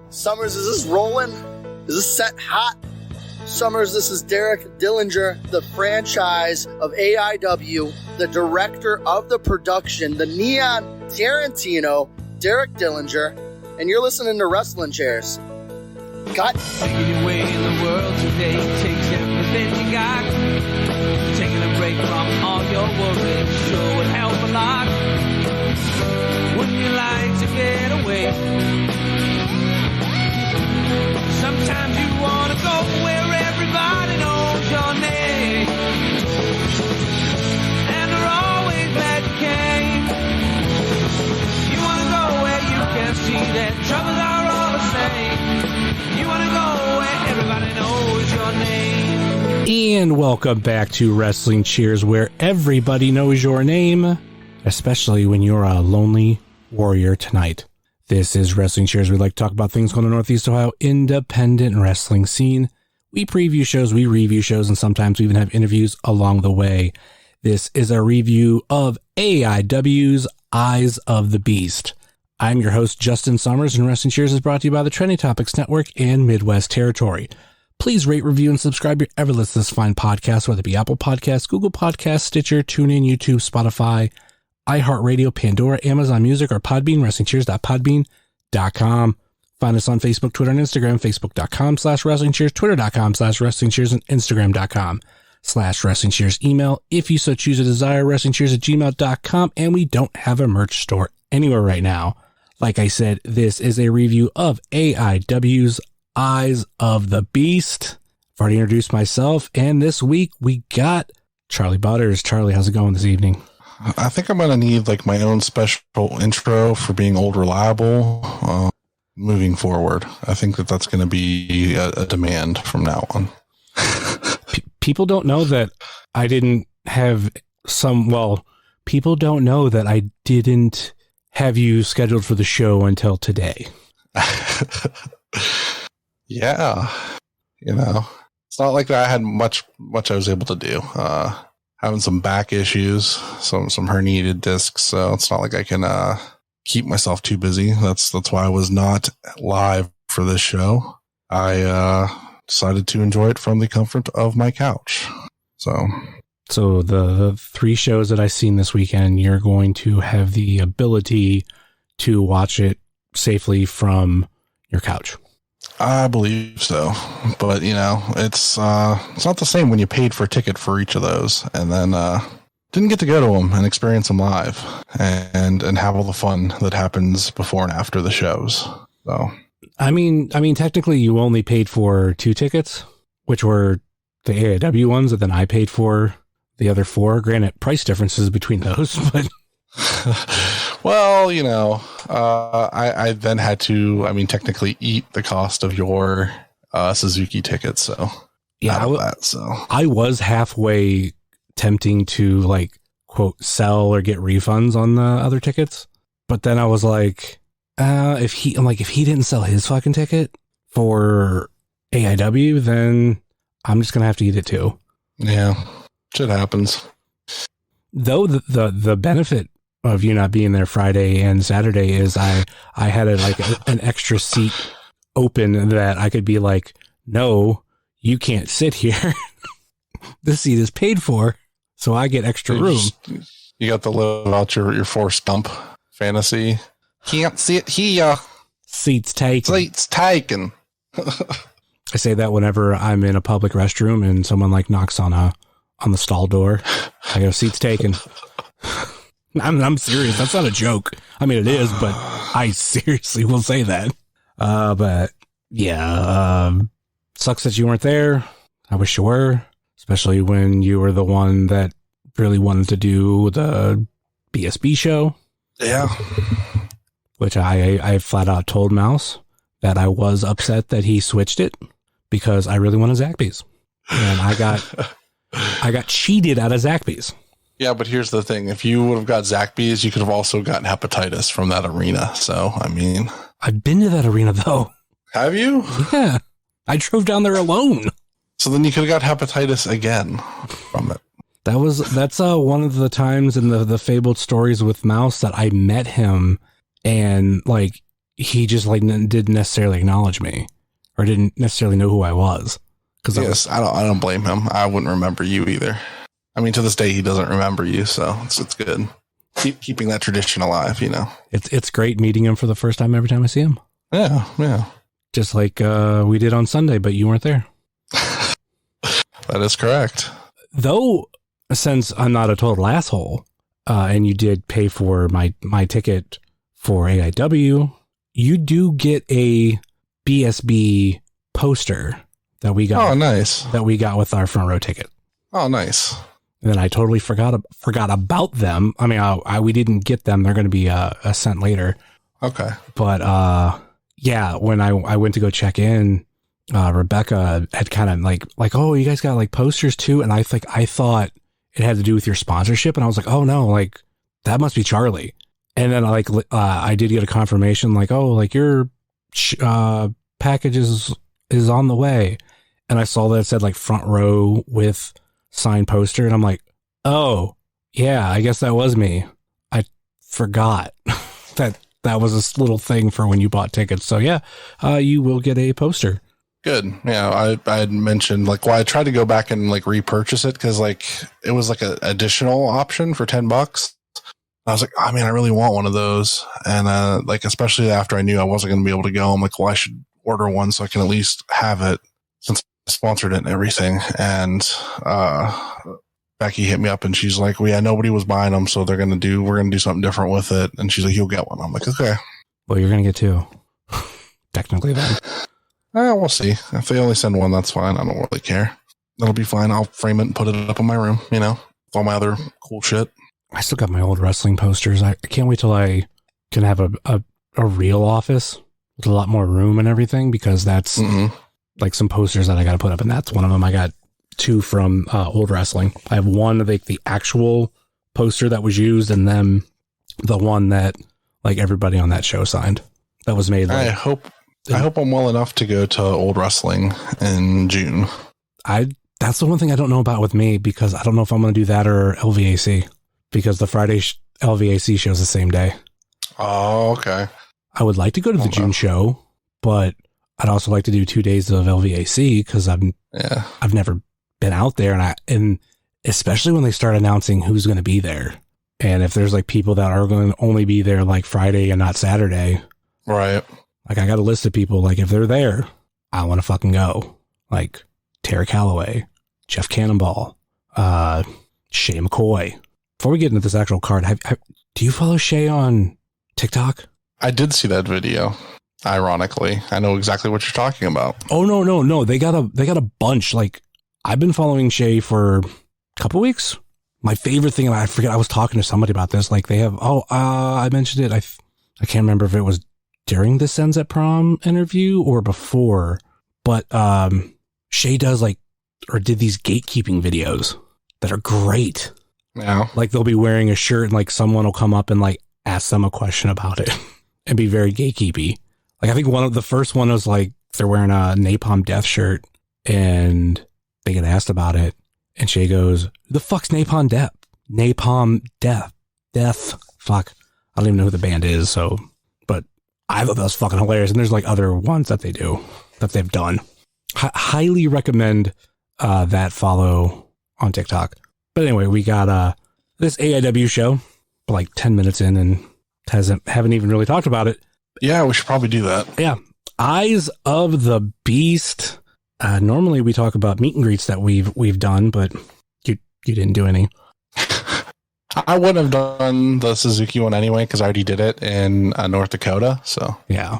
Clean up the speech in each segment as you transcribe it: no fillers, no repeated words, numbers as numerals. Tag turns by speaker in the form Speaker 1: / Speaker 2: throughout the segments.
Speaker 1: Summers, is this rolling? Is this set hot? Summers, this is Derek Dillinger, the franchise of AIW, the director of the production, the Neon Tarantino, Derek Dillinger, and you're listening to Wrestling Chairs. Cut.
Speaker 2: Making your way in the world today takes everything you got. Taking a break from all your worries sure would help a lot. Wouldn't you like to get away? Sometimes you want to go where everybody knows your name, and they're always glad you came. You want to go where you can see that troubles are all the same. You want to go where everybody knows your name.
Speaker 3: And welcome back to Wrestling Cheers, where everybody knows your name, especially when you're a lonely warrior tonight. This is Wrestling Cheers. We like to talk about things going on in the Northeast Ohio independent wrestling scene. We preview shows, we review shows, and sometimes we even have interviews along the way. This is a review of AIW's Eyes of the Beast. I'm your host, Justin Summers, and Wrestling Cheers is brought to you by the Trending Topics Network and Midwest Territory. Please rate, review, and subscribe your ever listen to this fine podcast, whether it be Apple Podcasts, Google Podcasts, Stitcher, TuneIn, YouTube, Spotify, iHeartRadio, Pandora, Amazon Music, or Podbean, WrestlingCheers.podbean.com. Find us on Facebook, Twitter, and Instagram, Facebook.com/WrestlingCheers, Twitter.com/WrestlingCheers, and Instagram.com/WrestlingCheers. Email, if you so choose or desire, WrestlingCheers@gmail.com, and we don't have a merch store anywhere right now. Like I said, this is a review of AIW's Eyes of the Beast. I've already introduced myself, and this week we got Charly Butters. Charlie, how's it going this evening?
Speaker 4: I think I'm going to need like my own special intro for being old reliable moving forward. I think that's going to be a demand from now on.
Speaker 3: People don't know that I didn't have people don't know that I didn't have you scheduled for the show until today.
Speaker 4: Yeah. It's not like I had much I was able to do. Having some back issues, some herniated discs, so it's not like I can keep myself too busy. That's why I was not live for this show. I decided to enjoy it from the comfort of my couch. So the three shows that I've seen this weekend, you're going to have the ability to watch it safely from your couch. I believe so, but it's not the same when you paid for a ticket for each of those and then didn't get to go to them and experience them live and have all the fun that happens before and after the shows. So, I mean, technically, you only paid for 2 tickets, which were the AIW ones, and then I paid for the other 4. Granted, price differences between those, but. Well, I then had to, technically eat the cost of your Suzuki ticket. So, yeah, I was halfway tempting to quote, sell or get refunds on the other tickets. But then I was like, if he didn't sell his fucking ticket for AIW, then I'm just going to have to eat it too. Yeah, shit happens. Though the benefit of you not being there Friday and Saturday is I had an extra seat open that I could be like, no, you can't sit here. This seat is paid for, so I get extra room. You got to live out your Forrest Gump fantasy. Can't sit here. Seats taken. I say that whenever I'm in a public restroom and someone knocks on the stall door. I go, seats taken. I'm serious. That's not a joke. I mean, it is, but I seriously will say that. But yeah, sucks that you weren't there. I wish you were, especially when you were the one that really wanted to do the BSB show. Yeah. Which I flat out told Mouse that I was upset that he switched it because I really wanted Zaxby's. And I got cheated out of Zaxby's. Yeah, but here's the thing. If you would have got Zaxby's, you could have also gotten hepatitis from that arena. So, I've been to that arena, though. Have you? Yeah. I drove down there alone. So then you could have got hepatitis again from it. That's one of the times in the fabled stories with Mouse that I met him and
Speaker 3: he just like didn't necessarily acknowledge me or didn't necessarily know who I was. Because
Speaker 4: yes, I don't blame him. I wouldn't remember you either. I mean, to this day, he doesn't remember you, so it's good. Keeping that tradition alive, you know.
Speaker 3: It's great meeting him for the first time every time I see him.
Speaker 4: Yeah.
Speaker 3: Just like we did on Sunday, but you weren't there.
Speaker 4: That is correct.
Speaker 3: Though, since I'm not a total asshole, and you did pay for my ticket for AIW, you do get a BSB poster that we got.
Speaker 4: Oh, nice.
Speaker 3: That we got with our front row ticket.
Speaker 4: Oh, nice.
Speaker 3: And then I totally forgot about them. I mean, we didn't get them. They're going to be sent later.
Speaker 4: Okay.
Speaker 3: But yeah, when I went to go check in, Rebecca had kind of like, oh, you guys got like posters too, and I thought it had to do with your sponsorship, and I was like, oh no, like that must be Charly. And then I did get a confirmation like, oh, like your package is on the way, and I saw that it said like front row with signed poster, and I'm like, oh yeah, I guess that was me. I forgot that was a little thing for when you bought tickets. So yeah, you will get a poster.
Speaker 4: Good. Yeah, I had mentioned like, well, I tried to go back and like repurchase it because like it was like an additional option for $10. I was like, I mean, I really want one of those, and like especially after I knew I wasn't going to be able to go, I'm like, well, I should order one so I can at least have it since I sponsored it and everything. And Becky hit me up and she's like, well, yeah, nobody was buying them, so we're gonna do something different with it. And she's like, you'll get one. I'm like, okay.
Speaker 3: Well, you're gonna get two, technically then.
Speaker 4: We'll see. If they only send one, that's fine. I don't really care. That'll be fine. I'll frame it and put it up in my room, you know, with all my other cool shit.
Speaker 3: I still got my old wrestling posters. I can't wait till I can have a real office with a lot more room and everything, because that's like some posters that I got to put up, and that's one of them. I got two from old wrestling. I have one of the actual poster that was used, and then the one that like everybody on that show signed. That was made. Like,
Speaker 4: I hope I'm well enough to go to old wrestling in June. That's the one thing I don't know about with me, because I don't know if I'm going to do that or LVAC, because the Friday LVAC show is the same day. Oh, okay. I would like to go to the June show, but I'd also like to do 2 days of LVAC because I've never been out there, and especially when they start announcing who's going to be there, and if there's like people that are going to only be there like Friday and not Saturday, right? Like I got a list of people, like if they're there, I want to fucking go. Like Terry Calloway, Jeff Cannonball, Shay McCoy. Before we get into this actual card, do you follow Shay on TikTok? I did see that video. Ironically, I know exactly what you're talking about. Oh no! They got a bunch. Like I've been following Shay for a couple weeks. My favorite thing, and I forget, I was talking to somebody about this. Like they have. I mentioned it. I can't remember if it was during the Sens at Prom interview or before, but Shay does did these gatekeeping videos that are great. Yeah. Like they'll be wearing a shirt and like someone will come up and like ask them a question about it and be very gatekeepy. Like I think the first one was like they're wearing a Napalm Death shirt and they get asked about it, and Shay goes, "Who the fuck's Napalm Death? Napalm Death. Fuck. I don't even know who the band is." So, but I thought that was fucking hilarious. And there's like other ones that they've done. Highly recommend that follow on TikTok. But anyway, we got this AIW show like 10 minutes in and haven't even really talked about it. Yeah, we should probably do that. Yeah. Eyes of the Beast. Normally we talk about meet and greets that we've done, but you didn't do any. I wouldn't have done the Suzuki one anyway, because I already did it in North Dakota. So yeah.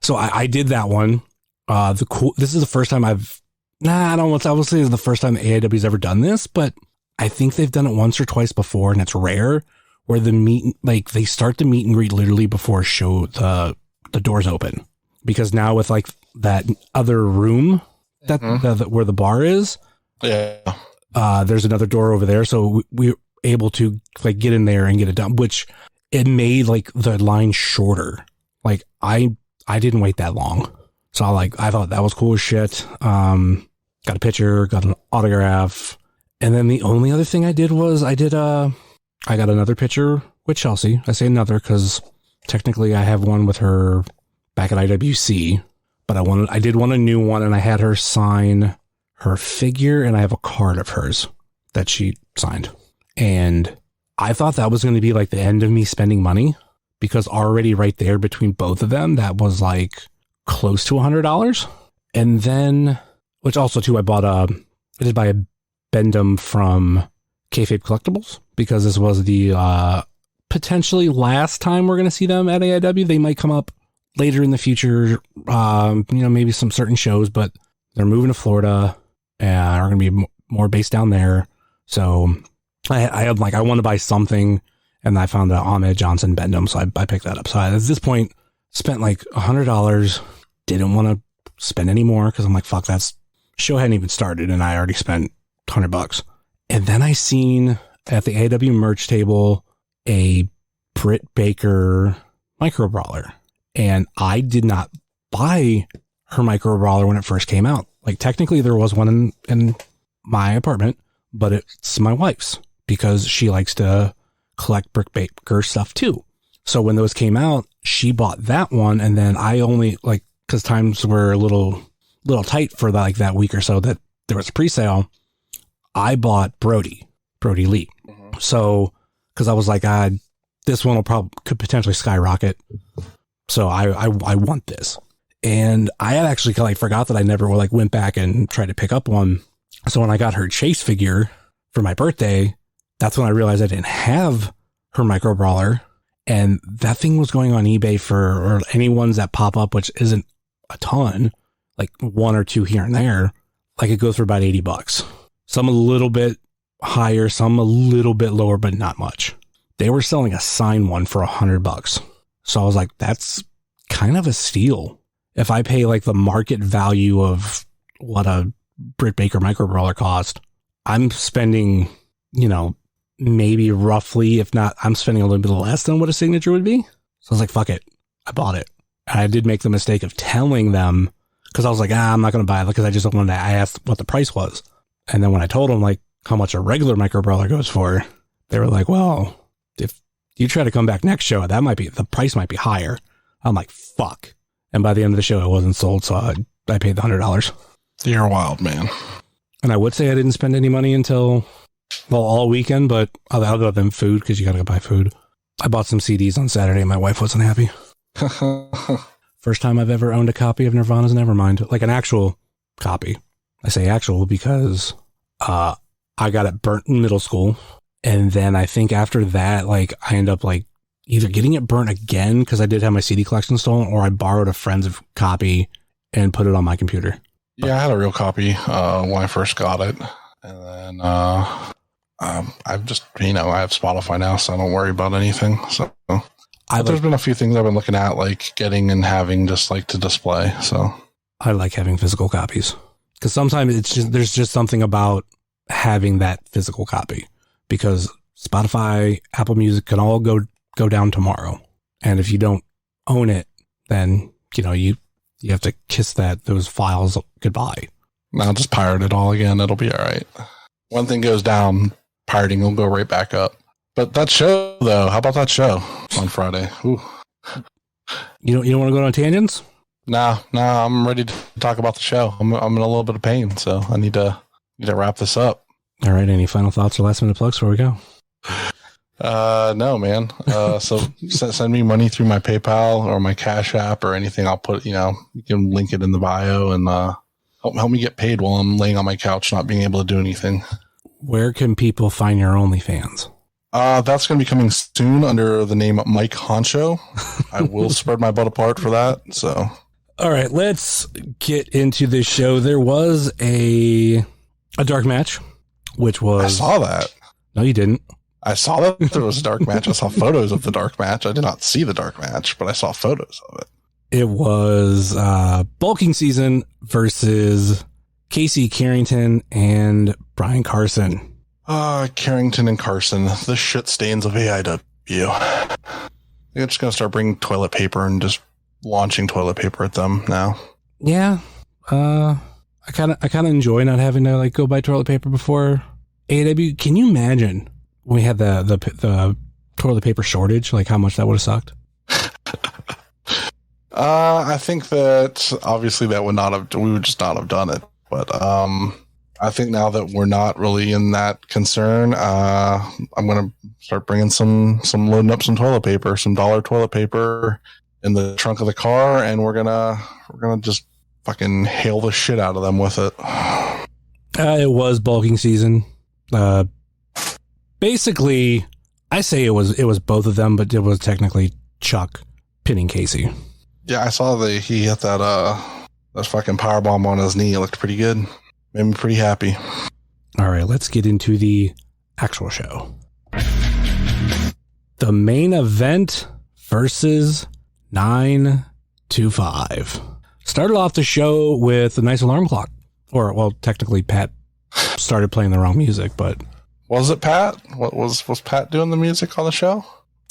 Speaker 4: So I did that one. This is the first time I would say it's the first time AIW's ever done this, but I think they've done it once or twice before, and it's rare, where they start the meet and greet literally before the doors open, because now with like that other room that where the bar is, there's another door over there, so we're able to like get in there and get it done, which it made like the line shorter. Like I didn't wait that long, so I thought that was cool as shit. Got a picture, got an autograph. And then the only other thing I did was I got another picture with Chelsea. I say another because
Speaker 3: Technically, I have one with her back at IWC, but I did want a new one, and I had her sign her figure, and I have a card of hers that she signed. And I thought that was going to be like the end of me spending money, because already right there between both of them, that was like close to $100. And then, which also too, I did buy a Bendum from Kayfabe Collectibles, because this was the potentially last time we're going to see them at AIW. They might come up later in the future, maybe some certain shows, but they're moving to Florida and are going to be more based down there. So I want to buy something, and I found the Ahmed Johnson Bendum, so I picked that up. So at this point, spent like $100, didn't want to spend any more, because I'm like, fuck, that's show hadn't even started, and I already spent $100. And then I seen at the AW merch table a Britt Baker micro brawler, and I did not buy her micro brawler when it first came out. Like, technically there was one in my apartment, but it's my wife's, because she likes to collect Britt Baker stuff too. So when those came out, she bought that one, and then I only, like, because times were a little tight for that week or so that there was a pre-sale, I bought Brody Lee. Mm-hmm. So, because I was like, this one could potentially skyrocket. So I want this. And I had actually forgot that I never went back and tried to pick up one. So when I got her Chase figure for my birthday, that's when I realized I didn't have her micro brawler. And that thing was going on eBay or any ones that pop up, which isn't a ton, like one or two here and there. Like, it goes for about $80. Some a little bit higher, some a little bit lower, but not much. They were selling a signed one for $100. So I was like, that's kind of a steal. If I pay like the market value of what a Britt Baker micro brawler cost, I'm spending, maybe roughly, if not, I'm spending a little bit less than what a signature would be. So I was like, fuck it. I bought it. And I did make the mistake of telling them, because I was like, I'm not going to buy it, because I just don't want to. I asked what the price was. And then when I told them like how much a regular micro brawler goes for, they were like, well, if you try to come back next show, the price might be higher. I'm like, fuck. And by the end of the show, it wasn't sold. So I paid the $100.
Speaker 4: You're wild, man.
Speaker 3: And I would say I didn't spend any money until, all weekend, but I'll go them food, because you got to go buy food. I bought some CDs on Saturday and my wife wasn't happy. First time I've ever owned a copy of Nirvana's Nevermind, like an actual copy. I say actual because I got it burnt in middle school. And then I think after that, I end up either getting it burnt again, because I did have my CD collection stolen, or I borrowed a friend's copy and put it on my computer.
Speaker 4: Yeah, I had a real copy when I first got it. And then I've just, I have Spotify now, so I don't worry about anything. So there's been a few things I've been looking at, getting and having just to display. So
Speaker 3: I like having physical copies, because sometimes there's just something about having that physical copy, because Spotify, Apple Music can all go down tomorrow. And if you don't own it, then, you have to kiss those files goodbye.
Speaker 4: Now just pirate it all again. It'll be all right. One thing goes down, pirating will go right back up. But that show, though, how about that show on Friday? Ooh.
Speaker 3: You don't want to go on tangents?
Speaker 4: Nah, I'm ready to talk about the show. I'm in a little bit of pain, so I need to wrap this up.
Speaker 3: All right. Any final thoughts or last minute plugs before we go?
Speaker 4: No, man. So send me money through my PayPal or my Cash App or anything. I'll put, you can link it in the bio, and help me get paid while I'm laying on my couch, not being able to do anything.
Speaker 3: Where can people find your OnlyFans?
Speaker 4: That's going to be coming soon under the name Mike Honcho. I will spread my butt apart for that. So,
Speaker 3: all right, let's get into this show. There was a dark match, which was...
Speaker 4: I saw that.
Speaker 3: No, you didn't.
Speaker 4: I saw that there was a dark match. I saw photos of the dark match. I did not see the dark match, but I saw photos of it.
Speaker 3: It was Bulking Season versus Casey Carrington and Brian Carson.
Speaker 4: Carrington and Carson, the shit stains of AIW. They're just going to start bringing toilet paper and just launching toilet paper at them now.
Speaker 3: Yeah. I kind of enjoy not having to go buy toilet paper before AIW. Can you imagine when we had the toilet paper shortage, how much that would have sucked?
Speaker 4: I think that obviously we would just not have done it. But I think now that we're not really in that concern, I'm going to start bringing loading up some toilet paper, some dollar toilet paper in the trunk of the car, and we're gonna just fucking hail the shit out of them with it.
Speaker 3: It was bulking season. Basically, I say it was both of them, but it was technically Chuck pinning Casey.
Speaker 4: Yeah, I saw he hit that fucking powerbomb on his knee. It looked pretty good. Made me pretty happy.
Speaker 3: All right, let's get into the actual show. The main event versus 9 to 5. Started off the show with a nice alarm clock. Or, well, technically Pat started playing the wrong music, but...
Speaker 4: Was it Pat? What was Pat doing the music on the show?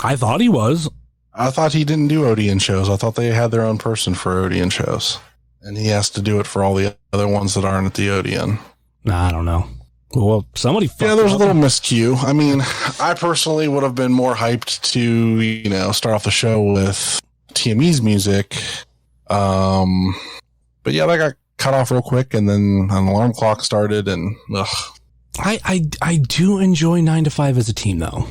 Speaker 3: I thought he was.
Speaker 4: I thought he didn't do Odeon shows. I thought they had their own person for Odeon shows. And he has to do it for all the other ones that aren't at the Odeon.
Speaker 3: Nah, I don't know. Well, somebody fucked
Speaker 4: Yeah, there's
Speaker 3: up.
Speaker 4: a little miscue. I mean, I personally would have been more hyped to, start off the show with TME's music. But yeah, that got cut off real quick, and then an alarm clock started, and ugh.
Speaker 3: I do enjoy 9 to 5 as a team, though.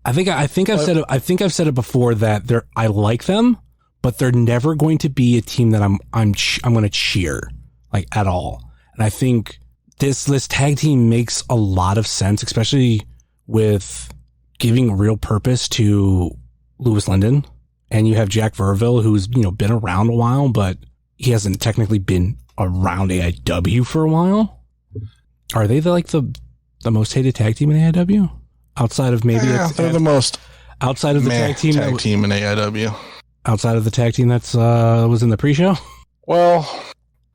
Speaker 3: I think I've said it before that I like them, but they're never going to be a team that I'm going to cheer like at all. And I think this tag team makes a lot of sense, especially with giving real purpose to Louis Linden, and you have Jack Verville, who's been around a while, but he hasn't technically been around AIW for a while. Are they the most hated tag team in AIW? Outside of maybe
Speaker 4: they're the most
Speaker 3: outside of the tag team
Speaker 4: in AIW.
Speaker 3: Outside of the tag team that's was in the pre-show.
Speaker 4: Well,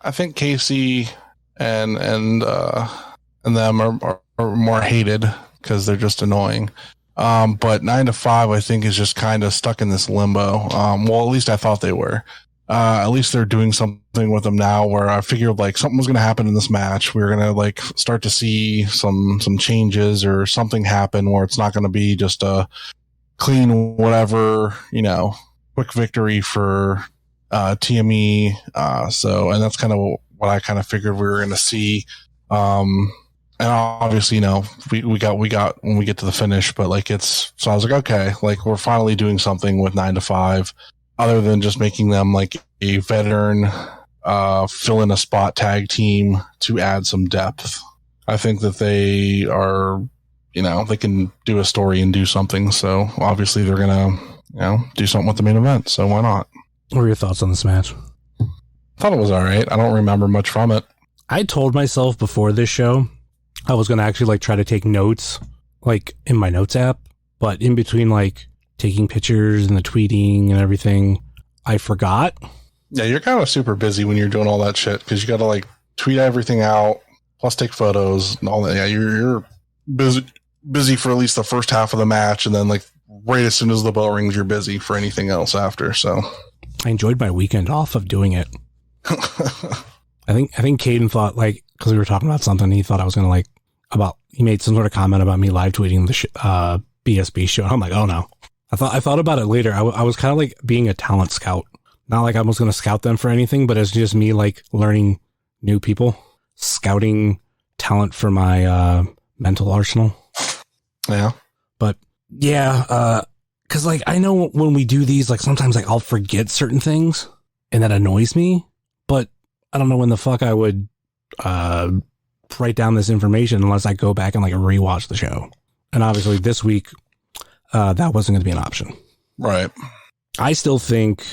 Speaker 4: I think Casey and them are more hated because they're just annoying. But 9 to 5, I think, is just kind of stuck in this limbo. Well, at least I thought they were. At least they're doing something with them now where I figured something was going to happen in this match. We were going to start to see some changes or something happen where it's not going to be just a clean whatever, quick victory for TME. And that's kind of what I kind of figured we were going to see. And obviously, we got when we get to the finish, but so I was like, okay, we're finally doing something with 9 to 5. Other than just making them a veteran, fill in a spot tag team to add some depth. I think that they are, they can do a story and do something. So obviously they're going to, do something with the main event. So why not?
Speaker 3: What were your thoughts on this match?
Speaker 4: I thought it was all right. I don't remember much from it.
Speaker 3: I told myself before this show, I was going to actually try to take notes, in my notes app, but in between taking pictures and the tweeting and everything, I forgot.
Speaker 4: Yeah, you're kind of super busy when you're doing all that shit because you got to tweet everything out, plus take photos and all that. Yeah, you're busy for at least the first half of the match, and then right as soon as the bell rings, you're busy for anything else after. So
Speaker 3: I enjoyed my weekend off of doing it. I think Caden thought because we were talking about something, he thought I was gonna he made some sort of comment about me live tweeting the BSB show. I'm like, oh no. I thought about it later. I was kind of being a talent scout. Not I was going to scout them for anything, but it's just me learning new people, scouting talent for my mental arsenal.
Speaker 4: Yeah.
Speaker 3: But yeah, because I know when we do these, sometimes I'll forget certain things, and that annoys me. But I don't know when the fuck I would write down this information unless I go back and rewatch the show. And obviously this week, that wasn't going to be an option.
Speaker 4: Right.
Speaker 3: I still think,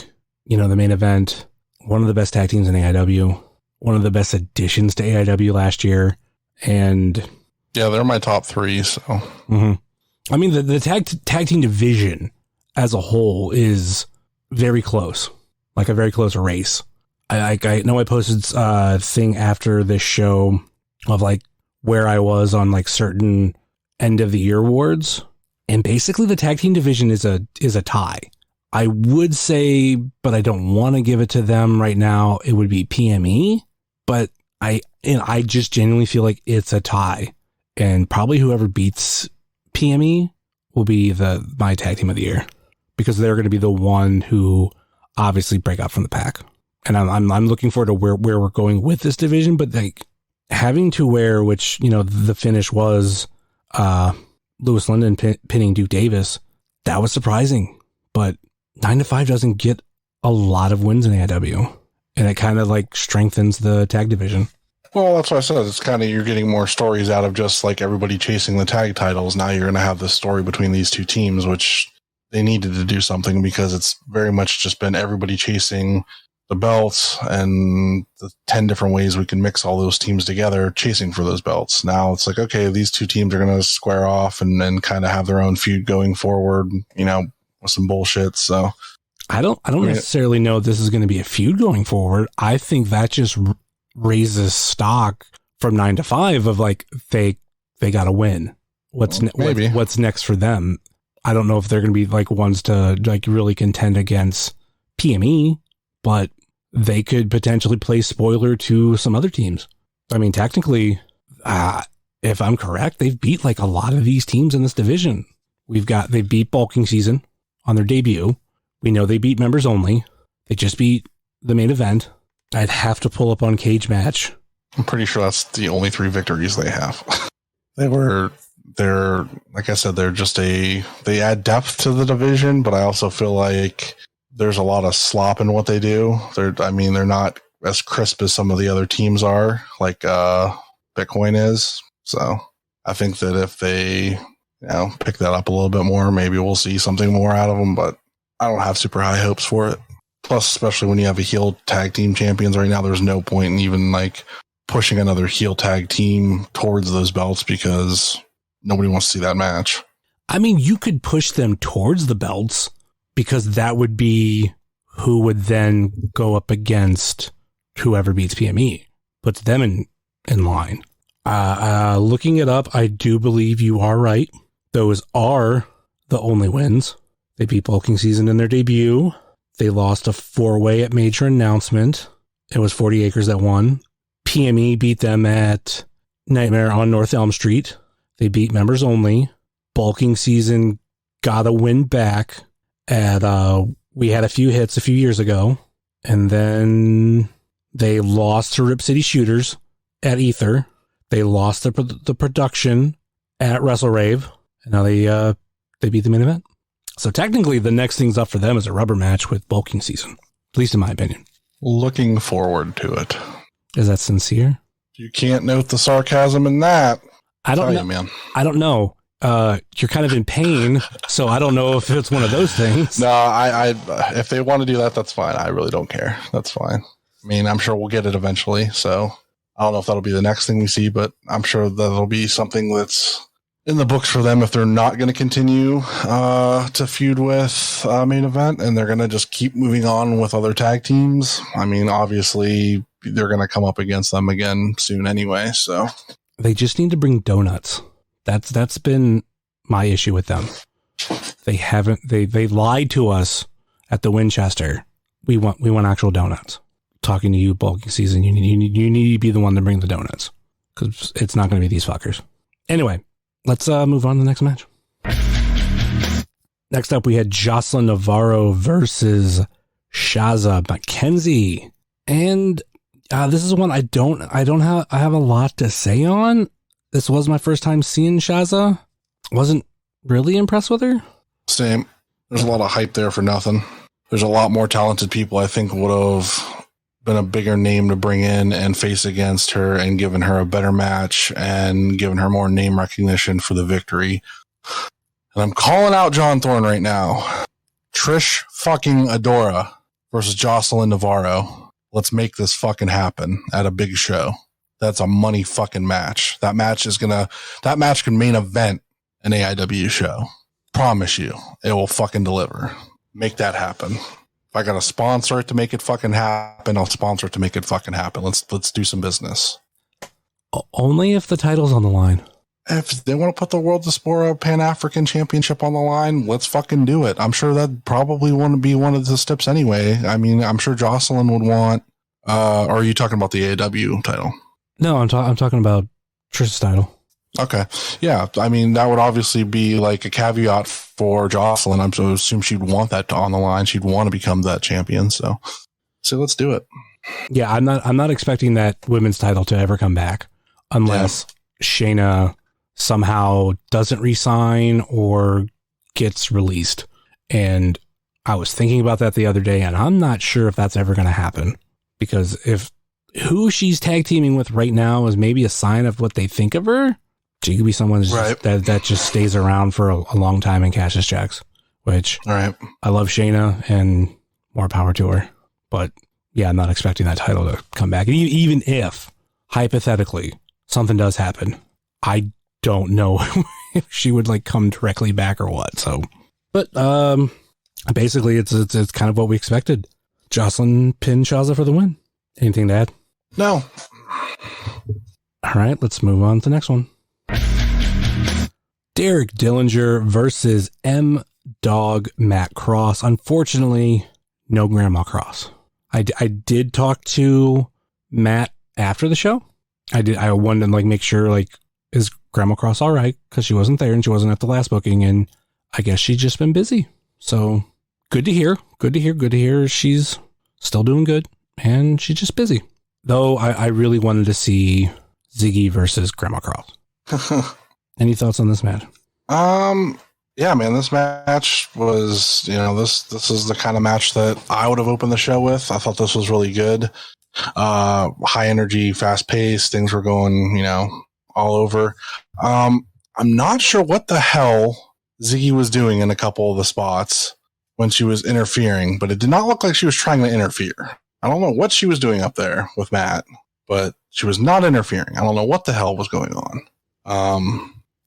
Speaker 3: the main event, one of the best tag teams in AIW, one of the best additions to AIW last year. And
Speaker 4: yeah, they're my top 3. So,
Speaker 3: I mean, the tag team division as a whole is very close, a very close race. I know I posted a thing after this show of where I was on certain end of the year awards. And basically the tag team division is a tie. I would say, but I don't want to give it to them right now, it would be PME, but I just genuinely feel like it's a tie, and probably whoever beats PME will be my tag team of the year, because they're going to be the one who obviously break out from the pack. And I'm looking forward to where we're going with this division, but like having to wear, which, you know, the finish was Lewis Linden pinning Duke Davis. That was surprising, but 9-5 doesn't get a lot of wins in AIW, and it kind of like strengthens the tag division.
Speaker 4: Well, that's what I said. It's kind of, you're getting more stories out of just like everybody chasing the tag titles. Now you're going to have this story between these two teams, which they needed to do something, because it's very much just been everybody chasing the belts and the 10 different ways we can mix all those teams together chasing for those belts. Now it's like, okay, these two teams are going to square off and kind of have their own feud going forward, you know, with some bullshit. So
Speaker 3: I don't necessarily know this is going to be a feud going forward. I think that just raises stock from 9-5 of like, they got to win. What's next for them? I don't know if they're going to be like ones to like really contend against PME, but they could potentially play spoiler to some other teams. I mean, technically, if I'm correct, they've beat like a lot of these teams in this division. They beat Bulking Season on their debut. We know they beat Members Only. They just beat the main event. I'd have to pull up on Cage Match.
Speaker 4: I'm pretty sure that's the only 3 victories they have. They're like I said, they add depth to the division, but I also feel like there's a lot of slop in what they do. They're not as crisp as some of the other teams are, like Bitcoin is. So I think that if they, you know, pick that up a little bit more, maybe we'll see something more out of them, but I don't have super high hopes for it. Plus, especially when you have a heel tag team champions right now, there's no point in even like pushing another heel tag team towards those belts, because nobody wants to see that match.
Speaker 3: I mean, you could push them towards the belts, because that would be who would then go up against whoever beats PME, puts them in line. Looking it up, I do believe you are right. Those are the only wins. They beat Bulking Season in their debut. They lost a 4-way at Major Announcement. It was 40 Acres that won. PME beat them at Nightmare on North Elm Street. They beat Members Only. Bulking Season got a win back at We Had a Few Hits a few years ago, and then they lost to Rip City Shooters at Ether. They lost the production at Wrestle Rave, and now they beat the main event. So technically, the next thing's up for them is a rubber match with Bulking Season, at least in my opinion.
Speaker 4: Looking forward to it.
Speaker 3: Is that sincere?
Speaker 4: You can't note the sarcasm in that.
Speaker 3: I don't know,
Speaker 4: man.
Speaker 3: I don't know. You're kind of in pain, so I don't know if it's one of those things.
Speaker 4: No, I if they want to do that, that's fine. I really don't care. That's fine. I mean, I'm sure we'll get it eventually. So I don't know if that'll be the next thing we see, but I'm sure that'll be something that's in the books for them if they're not going to continue to feud with main event, and they're going to just keep moving on with other tag teams. I mean, obviously they're going to come up against them again soon anyway. So
Speaker 3: they just need to bring donuts. That's been my issue with them. They lied to us at the Winchester. We want actual donuts. Talking to you, Bulking Season, you need to be the one to bring the donuts, because it's not going to be these fuckers. Anyway, let's move on to the next match. Next up, we had Jocelyn Navarro versus Shaza McKenzie, and this is one I have a lot to say on. This was my first time seeing Shaza. Wasn't really impressed with her.
Speaker 4: Same. There's a lot of hype there for nothing. There's a lot more talented people I think would have been a bigger name to bring in and face against her and given her a better match and given her more name recognition for the victory. And I'm calling out John Thorne right now. Trish fucking Adora versus Jocelyn Navarro. Let's make this fucking happen at a big show. That's a money fucking match. That match can main event an AIW show. Promise you, it will fucking deliver. Make that happen. If I got to sponsor it to make it fucking happen, I'll sponsor it to make it fucking happen. Let's do some business.
Speaker 3: Only if the title's on the line.
Speaker 4: If they want to put the World Diaspora Pan-African Championship on the line, let's fucking do it. I'm sure that probably wouldn't be one of the steps anyway. I mean, I'm sure Jocelyn would want, or are you talking about the AIW title?
Speaker 3: No, I'm talking about Trish's title.
Speaker 4: Okay. Yeah. I mean, that would obviously be like a caveat for Jocelyn. I'm to assume she'd want that on the line. She'd want to become that champion. So let's do it.
Speaker 3: Yeah, I'm not expecting that women's title to ever come back unless Shayna somehow doesn't resign or gets released. And I was thinking about that the other day, and I'm not sure if that's ever going to happen, because if who she's tag teaming with right now is maybe a sign of what they think of her, she could be someone that just stays around for a long time and cashes checks, which I love Shayna and more power to her. But yeah, I'm not expecting that title to come back. And even if, hypothetically, something does happen, I don't know if she would like come directly back or what. So, but basically, it's kind of what we expected. Jocelyn pinned Shazza for the win. Anything to add?
Speaker 4: No.
Speaker 3: All right, let's move on to the next one. Derek Dillinger versus M-Dog Matt Cross. Unfortunately, no Grandma Cross. I did talk to Matt after the show. I wanted to like make sure like, is Grandma Cross all right? Because she wasn't there and she wasn't at the last booking, and I guess she's just been busy. So good to hear. Good to hear. She's still doing good and she's just busy. Though I really wanted to see Ziggy versus Grandma Cross. Any thoughts on this match?
Speaker 4: Yeah, man, this match was, this is the kind of match that I would have opened the show with. I thought this was really good. High energy, fast paced. Things were going, all over. I'm not sure what the hell Ziggy was doing in a couple of the spots when she was interfering, but it did not look like she was trying to interfere. I don't know what she was doing up there with Matt, but she was not interfering. I don't know what the hell was going on.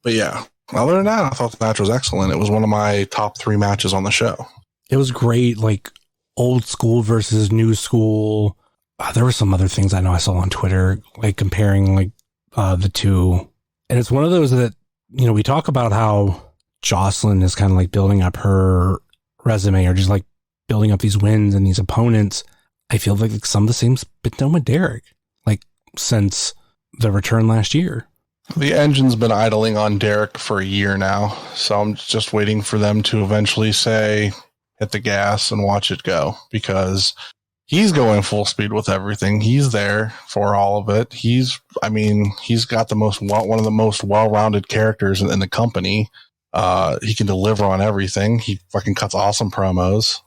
Speaker 4: But yeah, other than that, I thought the match was excellent. It was one of my top 3 matches on the show.
Speaker 3: It was great, like old school versus new school. There were some other things I know I saw on Twitter, like comparing like the two. And it's one of those that, we talk about how Jocelyn is kind of like building up her resume or just like building up these wins and these opponents. I feel like some of the same's been done with Derek, like since the return last year.
Speaker 4: The engine's been idling on Derek for a year now, so I'm just waiting for them to eventually say, hit the gas and watch it go, because he's going full speed with everything. He's there for all of it. He's got one of the most well-rounded characters in the company. He can deliver on everything. He fucking cuts awesome promos.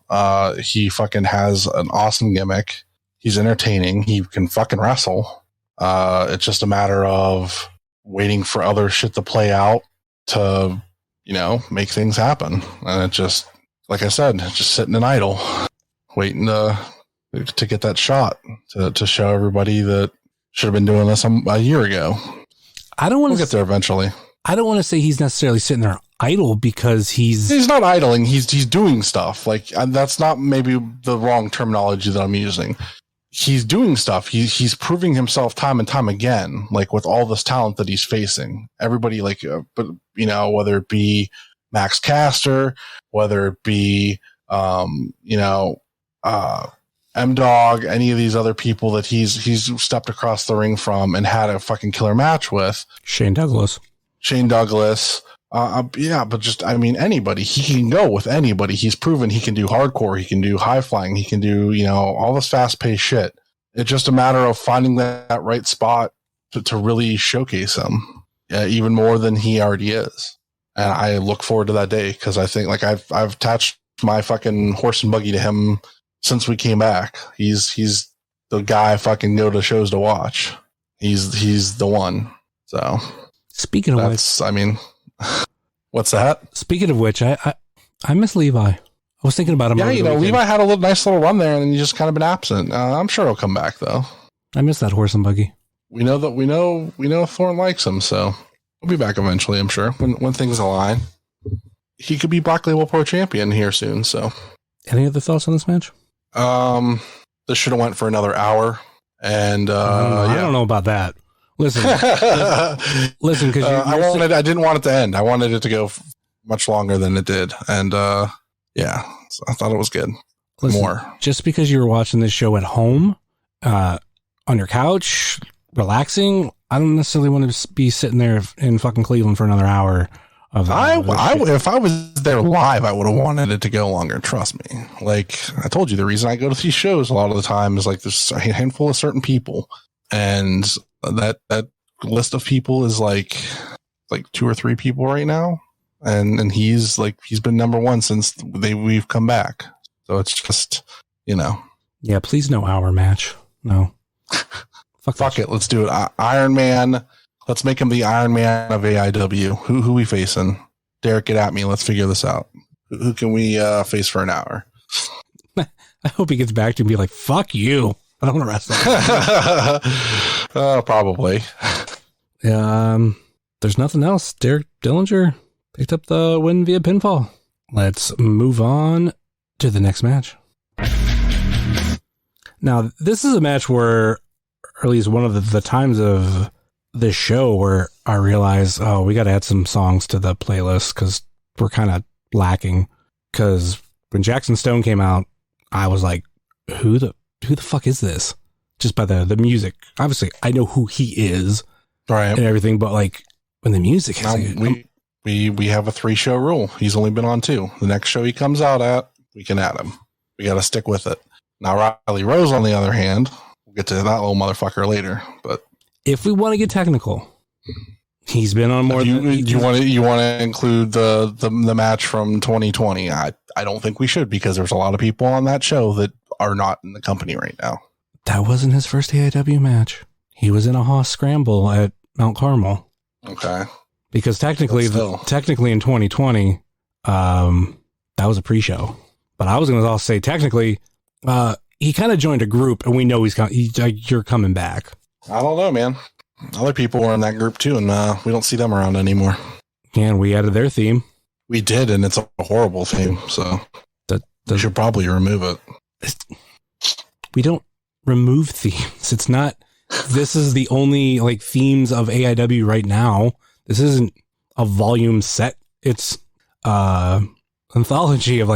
Speaker 4: He fucking has an awesome gimmick. He's entertaining. He can fucking wrestle. It's just a matter of waiting for other shit to play out to, make things happen. And it just, like I said, just sitting in idle, waiting to get that shot to show everybody that should have been doing this a year ago. We'll get there eventually.
Speaker 3: I don't want to say he's necessarily sitting there idle, because he's
Speaker 4: not idling. He's doing stuff. Like, that's not maybe the wrong terminology that I'm using. He's doing stuff. He's proving himself time and time again, like with all this talent that he's facing. Everybody, whether it be Max Caster, whether it be, M-Dog, any of these other people that he's stepped across the ring from and had a fucking killer match with.
Speaker 3: Shane Douglas.
Speaker 4: But just, anybody. He can go with anybody. He's proven he can do hardcore. He can do high flying. He can do, all this fast paced shit. It's just a matter of finding that right spot to really showcase him, even more than he already is. And I look forward to that day, because I think I've attached my fucking horse and buggy to him since we came back. He's the guy I fucking go to shows to watch. He's the one. So
Speaker 3: speaking of which,
Speaker 4: what's that?
Speaker 3: Speaking of which, I miss Levi. I was thinking about him.
Speaker 4: Yeah, Levi had a nice little run there, and he's just kind of been absent. I'm sure he'll come back though.
Speaker 3: I miss that horse and buggy.
Speaker 4: We know Thorne likes him, so he'll be back eventually. I'm sure when things align. He could be Black Label Pro Champion here soon. So,
Speaker 3: any other thoughts on this match?
Speaker 4: This should have went for another hour, and
Speaker 3: I don't know about that. Listen, because
Speaker 4: I didn't want it to end. I wanted it to go much longer than it did, and so I thought it was good.
Speaker 3: Listen, just because you were watching this show at home, on your couch, relaxing, I don't necessarily want to be sitting there in fucking Cleveland for another hour. If I
Speaker 4: was there live, I would have wanted it to go longer. Trust me. Like I told you, the reason I go to these shows a lot of the time is like there's a handful of certain people, and that list of people is like 2 or 3 people right now, and he's been number one since we've come back. So it's just
Speaker 3: Yeah, please no hour match. No.
Speaker 4: Fuck it. Let's do it. Iron Man. Let's make him the Iron Man of AIW. Who we facing? Derek, get at me. Let's figure this out. Who can we face for an hour?
Speaker 3: I hope he gets back to me and be like, fuck you. I don't want to wrestle.
Speaker 4: Probably.
Speaker 3: There's nothing else. Derek Dillinger picked up the win via pinfall. Let's move on to the next match. Now, this is a match where, or at least one of the times of this show where I realized, we got to add some songs to the playlist because we're kind of lacking. Because when Jackson Stone came out, I was like, who the fuck is this? Just by the music. Obviously, I know who he is, right, and everything, but like when the music is
Speaker 4: we have a 3-show rule. He's only been on 2. The next show he comes out at, we can add him. We got to stick with it. Now Riley Rose, on the other hand, we'll get to that little motherfucker later, but
Speaker 3: if we want to get technical, he's been on more
Speaker 4: than you want to include the match from 2020. I don't think we should, because there's a lot of people on that show that are not in the company right now.
Speaker 3: That wasn't his first AIW match. He was in a Haas Scramble at Mount Carmel.
Speaker 4: Okay.
Speaker 3: Because technically in 2020, that was a pre-show. But I was going to also say technically, he kind of joined a group, and we know you're coming back.
Speaker 4: I don't know, man. Other people were in that group too, and we don't see them around anymore.
Speaker 3: And we added their theme.
Speaker 4: We did, and it's a horrible theme, so we should probably remove it.
Speaker 3: We don't remove themes. It's not. This is the only themes of AIW right now. This isn't a volume set. It's anthology of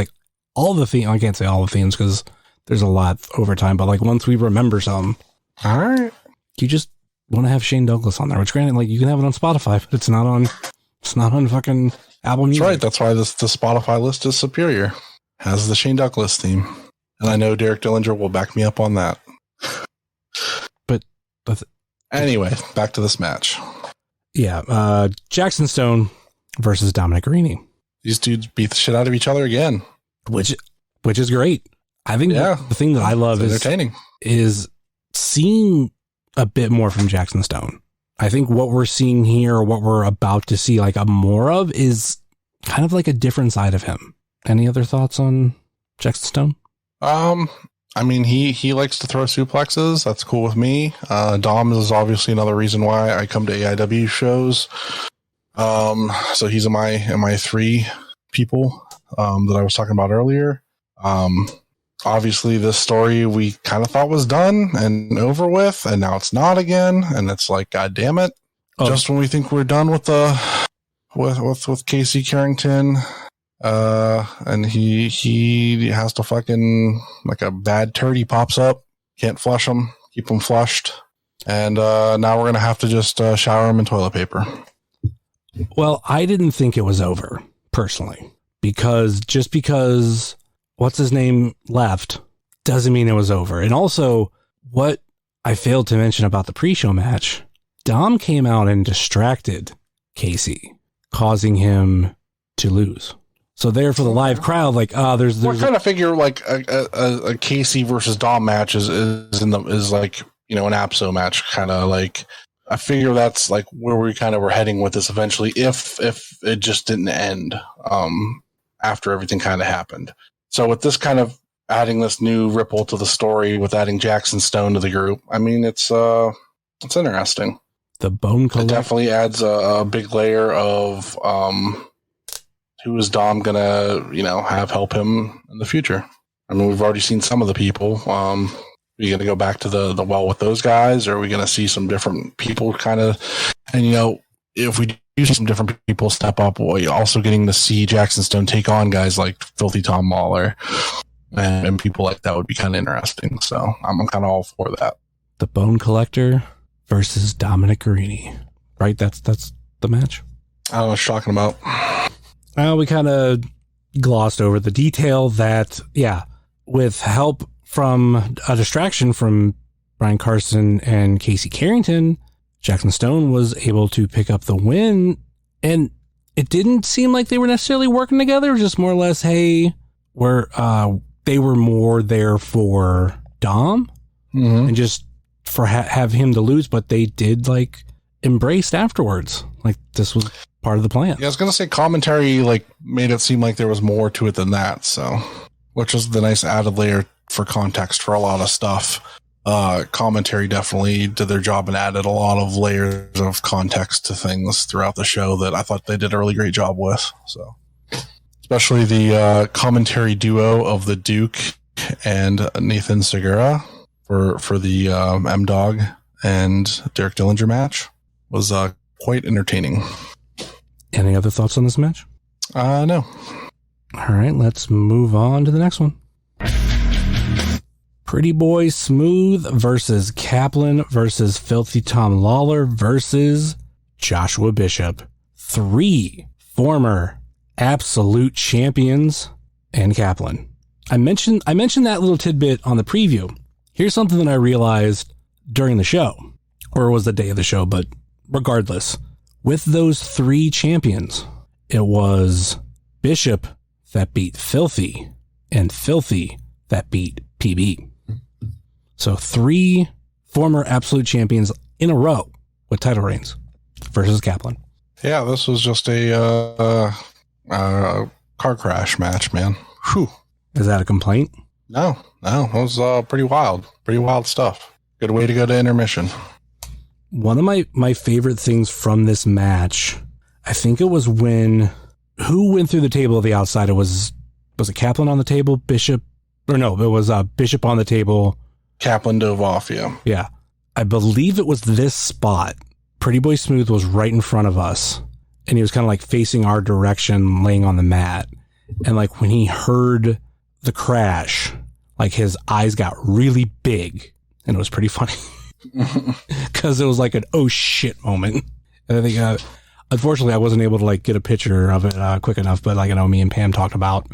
Speaker 3: all the themes. I can't say all the themes because there's a lot over time, but once we remember some.
Speaker 4: All right.
Speaker 3: You just want to have Shane Douglas on there, which granted, you can have it on Spotify, but it's not on fucking Apple Music.
Speaker 4: That's right. That's why the Spotify list is superior. Has the Shane Douglas theme. And I know Derek Dillinger will back me up on that.
Speaker 3: But
Speaker 4: anyway, back to this match.
Speaker 3: Yeah. Jackson Stone versus Dominic Arini.
Speaker 4: These dudes beat the shit out of each other again.
Speaker 3: Which is great. I think the thing that I love is seeing a bit more from Jackson Stone. I think what we're seeing here, what we're about to see a more of, is kind of a different side of him. Any other thoughts on Jackson Stone?
Speaker 4: I mean, he likes to throw suplexes. That's cool with me. Dom is obviously another reason why I come to AIW shows. So he's in my 3 people that I was talking about earlier. Obviously, this story we kind of thought was done and over with, and now it's not again. And it's God damn it! Oh. Just when we think we're done with with Casey Carrington, and he has to fucking a bad turd. He pops up, can't flush him, keep him flushed, and now we're gonna have to just shower him in toilet paper.
Speaker 3: Well, I didn't think it was over personally, because what's his name left doesn't mean it was over. And also, what I failed to mention about the pre-show match, Dom came out and distracted Casey, causing him to lose. So there for the live crowd, there's
Speaker 4: we're kind of figure a Casey versus Dom match is an APSO match, kind of I figure that's where we kind of were heading with this eventually, if it just didn't end after everything kind of happened. So with this kind of adding this new ripple to the story, with adding Jackson Stone to the group, I mean, it's interesting.
Speaker 3: The Bone Collector.
Speaker 4: It definitely adds a big layer of who is Dom gonna have help him in the future. I mean, we've already seen some of the people. Are we gonna go back to the well with those guys, or are we gonna see some different people kind of? And if we do see some different people step up, you're also getting to see Jackson Stone take on guys like Filthy Tom Mahler and people like that would be kind of interesting. So I'm kind of all for that.
Speaker 3: The Bone Collector versus Dominic Guarini. Right? That's the match.
Speaker 4: I don't know what you're talking about.
Speaker 3: We kind of glossed over the detail that, with help from a distraction from Brian Carson and Casey Carrington, Jackson Stone was able to pick up the win. And it didn't seem like they were necessarily working together. It was just more or less, hey, they were more there for Dom and just for have him to lose, but they did like embraced afterwards. Like this was part of the plan.
Speaker 4: Yeah, I was gonna say commentary like made it seem like there was more to it than that. So, which was the nice added layer for context for a lot of stuff. Commentary definitely did their job and added a lot of layers of context to things throughout the show that I thought they did a really great job with. So, especially the commentary duo of the Duke and Nathan Segura for the M-Dog and Derek Dillinger match was quite entertaining.
Speaker 3: Any other thoughts on this match?
Speaker 4: No.
Speaker 3: All right, let's move on to the next one. Pretty Boy Smooth versus Kaplan versus Filthy Tom Lawler versus Joshua Bishop. 3 former absolute champions and Kaplan. I mentioned that little tidbit on the preview. Here's something that I realized during the show, or it was the day of the show, but regardless, with those 3 champions, it was Bishop that beat Filthy and Filthy that beat PB. So 3 former absolute champions in a row with title reigns versus Kaplan.
Speaker 4: Yeah, this was just a car crash match, man. Whew.
Speaker 3: Is that a complaint?
Speaker 4: No, it was pretty wild stuff. Good way to go to intermission.
Speaker 3: One of my favorite things from this match, I think it was when, who went through the table of the outside? Was it Kaplan on the table, Bishop? Or no, it was Bishop on the table.
Speaker 4: Kaplan dove off, yeah.
Speaker 3: Yeah. I believe it was this spot. Pretty Boy Smooth was right in front of us, and he was kind of like facing our direction, laying on the mat. And like when he heard the crash, like his eyes got really big, and it was pretty funny because it was like an oh shit moment. And I think, unfortunately, I wasn't able to like get a picture of it quick enough, but like I know me and Pam talked about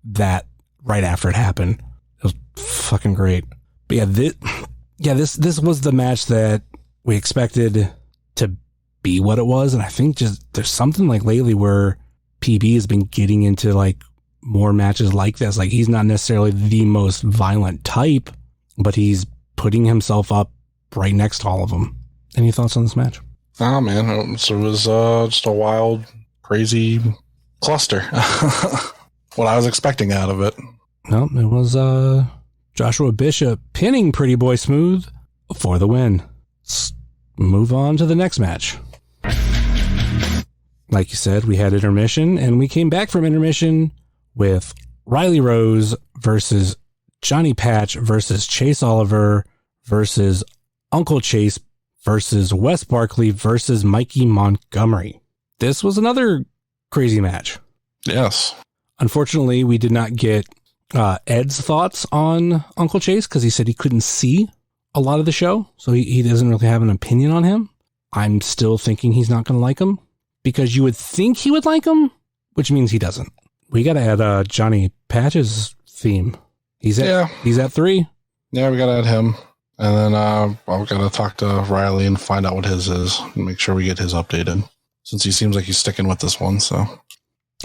Speaker 3: that right after it happened. It was fucking great. But this was the match that we expected to be what it was, and I think just there's something like lately where PB has been getting into like more matches like this. Like he's not necessarily the most violent type, but he's putting himself up right next to all of them. Any thoughts on this match?
Speaker 4: Oh man, it was just a wild, crazy cluster. What I was expecting out of it.
Speaker 3: No, it was Joshua Bishop pinning Pretty Boy Smooth for the win. Let's move on to the next match. Like you said, we had intermission, and we came back from intermission with Riley Rose versus Johnny Patch versus Chase Oliver versus Uncle Chase versus Wes Barkley versus Mikey Montgomery. This was another crazy match.
Speaker 4: Yes.
Speaker 3: Unfortunately, we did not get Ed's thoughts on Uncle Chase because he said he couldn't see a lot of the show, so he doesn't really have an opinion on him. I'm still thinking he's not going to like him because you would think he would like him, which means he doesn't. We got to add Johnny Patch's theme. He's at 3.
Speaker 4: Yeah, we got to add him. And then I've got to talk to Riley and find out what his is and make sure we get his updated since he seems like he's sticking with this one. So,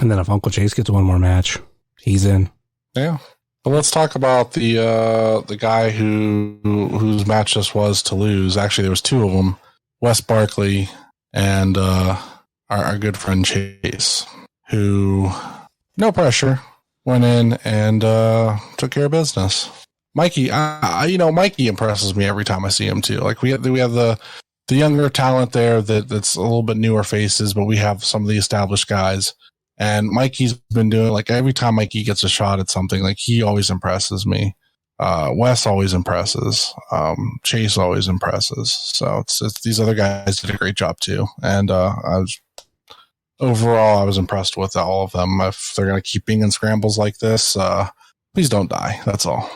Speaker 3: and then if Uncle Chase gets one more match, he's in.
Speaker 4: Yeah. But let's talk about the guy whose match this was to lose. Actually, there was 2 of them, Wes Barkley and our good friend Chase, who, no pressure, went in and took care of business. Mikey, Mikey impresses me every time I see him too. Like we have the younger talent there that's a little bit newer faces, but we have some of the established guys. And Mikey's been doing, like, every time Mikey gets a shot at something, like, he always impresses me. Wes always impresses. Chase always impresses. So it's these other guys did a great job too. And I was impressed with all of them. If they're going to keep being in scrambles like this, please don't die. That's all.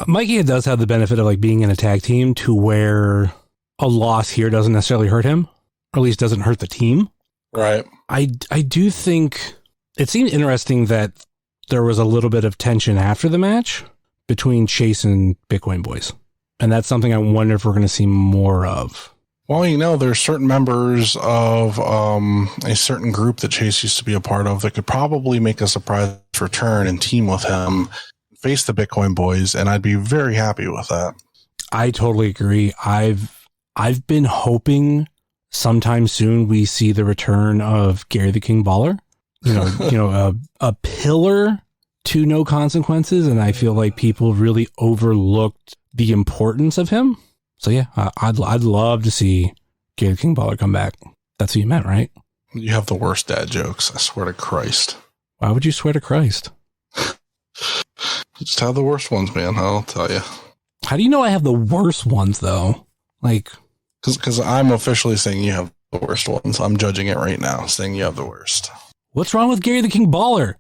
Speaker 3: Mikey does have the benefit of like being in a tag team to where a loss here doesn't necessarily hurt him, or at least doesn't hurt the team.
Speaker 4: Right.
Speaker 3: I do think it seemed interesting that there was a little bit of tension after the match between Chase and Bitcoin Boys. And that's something I wonder if we're going to see more of.
Speaker 4: Well, you know, there's certain members of a certain group that Chase used to be a part of that could probably make a surprise return and team with him, face the Bitcoin Boys, and I'd be very happy with that. I
Speaker 3: totally agree. I've been hoping sometime soon we see the return of Gary the King Baller. A pillar to No Consequences, and I feel like people really overlooked the importance of him. So yeah, I'd love to see Gary the King Baller come back. That's who you meant, right?
Speaker 4: You have the worst dad jokes. I swear to Christ.
Speaker 3: Why would you swear to Christ?
Speaker 4: You just have the worst ones, man. I'll tell you.
Speaker 3: How do you know I have the worst ones, though? Like,
Speaker 4: because I'm officially saying you have the worst ones. I'm judging it right now, saying you have the worst.
Speaker 3: What's wrong with Gary the King Baller?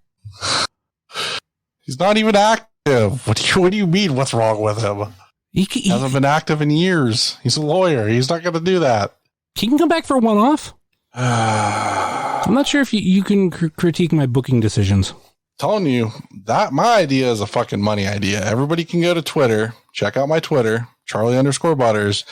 Speaker 4: He's not even active. What do you mean? What's wrong with him? He hasn't been active in years. He's a lawyer. He's not going to do that.
Speaker 3: He can come back for a one-off. I'm not sure if you can critique my booking decisions.
Speaker 4: Telling you that my idea is a fucking money idea. Everybody can go to Twitter, check out my Twitter, Charly_Butters.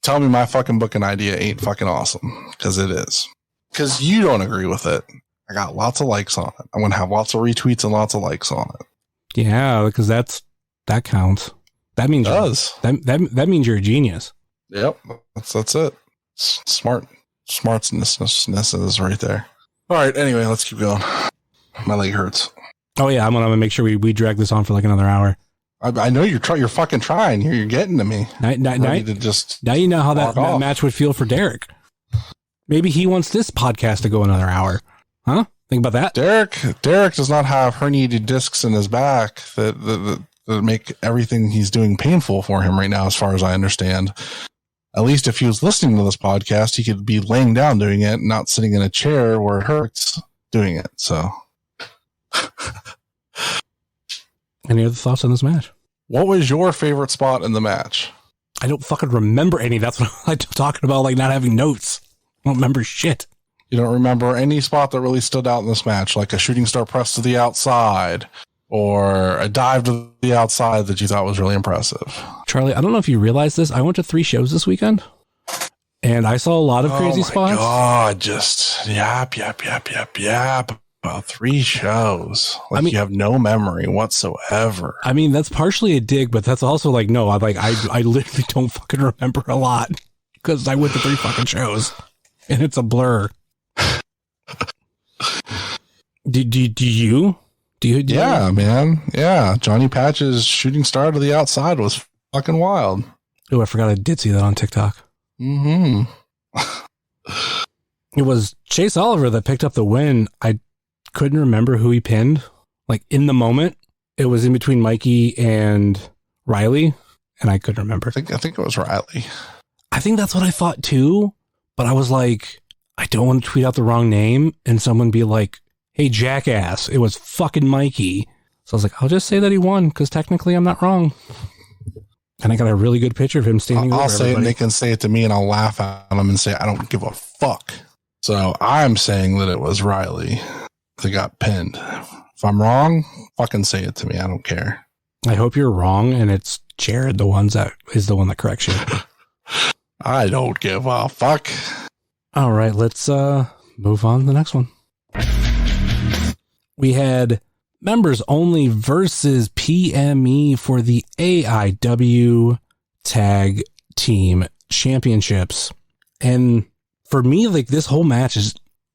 Speaker 4: Tell me my fucking booking idea ain't fucking awesome, because it is. Because you don't agree with it. I got lots of likes on it. I'm going to have lots of retweets and lots of likes on it.
Speaker 3: Yeah, because that counts. That means that means you're a genius.
Speaker 4: Yep, that's it. Smartness is right there. All right. Anyway, let's keep going. My leg hurts.
Speaker 3: Oh yeah, I'm gonna make sure we drag this on for like another hour.
Speaker 4: I know you're fucking trying here. You're getting to me.
Speaker 3: Now you know how that match would feel for Derek. Maybe he wants this podcast to go another hour. Huh? Think about that.
Speaker 4: Derek does not have herniated discs in his back that make everything he's doing painful for him right now, as far as I understand. At least if he was listening to this podcast, he could be laying down doing it, not sitting in a chair where it hurts doing it. So,
Speaker 3: any other thoughts on this match?
Speaker 4: What was your favorite spot in the match?
Speaker 3: I don't fucking remember any. That's what I'm talking about, like not having notes. I don't remember shit.
Speaker 4: You don't remember any spot that really stood out in this match, like a shooting star press to the outside or a dive to the outside that you thought was really impressive?
Speaker 3: Charlie, I don't know if you realize this. I went to 3 shows this weekend, and I saw a lot of crazy spots. Oh, my God,
Speaker 4: just yap. About 3 shows. Like, I mean, you have no memory whatsoever.
Speaker 3: I mean, that's partially a dig, but that's also like, no, I literally don't fucking remember a lot because I went to 3 fucking shows, and it's a blur. Do you?
Speaker 4: Yeah, man. Yeah. Johnny Patch's shooting star to the outside was fucking wild.
Speaker 3: Oh, I forgot I did see that on TikTok.
Speaker 4: Mm-hmm.
Speaker 3: It was Chase Oliver that picked up the win. I couldn't remember who he pinned. Like, in the moment, it was in between Mikey and Riley, and I couldn't remember.
Speaker 4: I think it was Riley.
Speaker 3: I think that's what I thought too, but I was like, I don't want to tweet out the wrong name and someone be like, hey, jackass, it was fucking Mikey. So I was like, I'll just say that he won because technically I'm not wrong. And I got a really good picture of him standing over
Speaker 4: I'll say it and they can say it to me and I'll laugh at them and say, I don't give a fuck. So I'm saying that it was Riley that got pinned. If I'm wrong, fucking say it to me. I don't care.
Speaker 3: I hope you're wrong and it's Jared the one that corrects you.
Speaker 4: I don't give a fuck.
Speaker 3: All right, let's move on to the next one. We had members only versus PME for the AIW Tag Team Championships. And for me, like, this whole match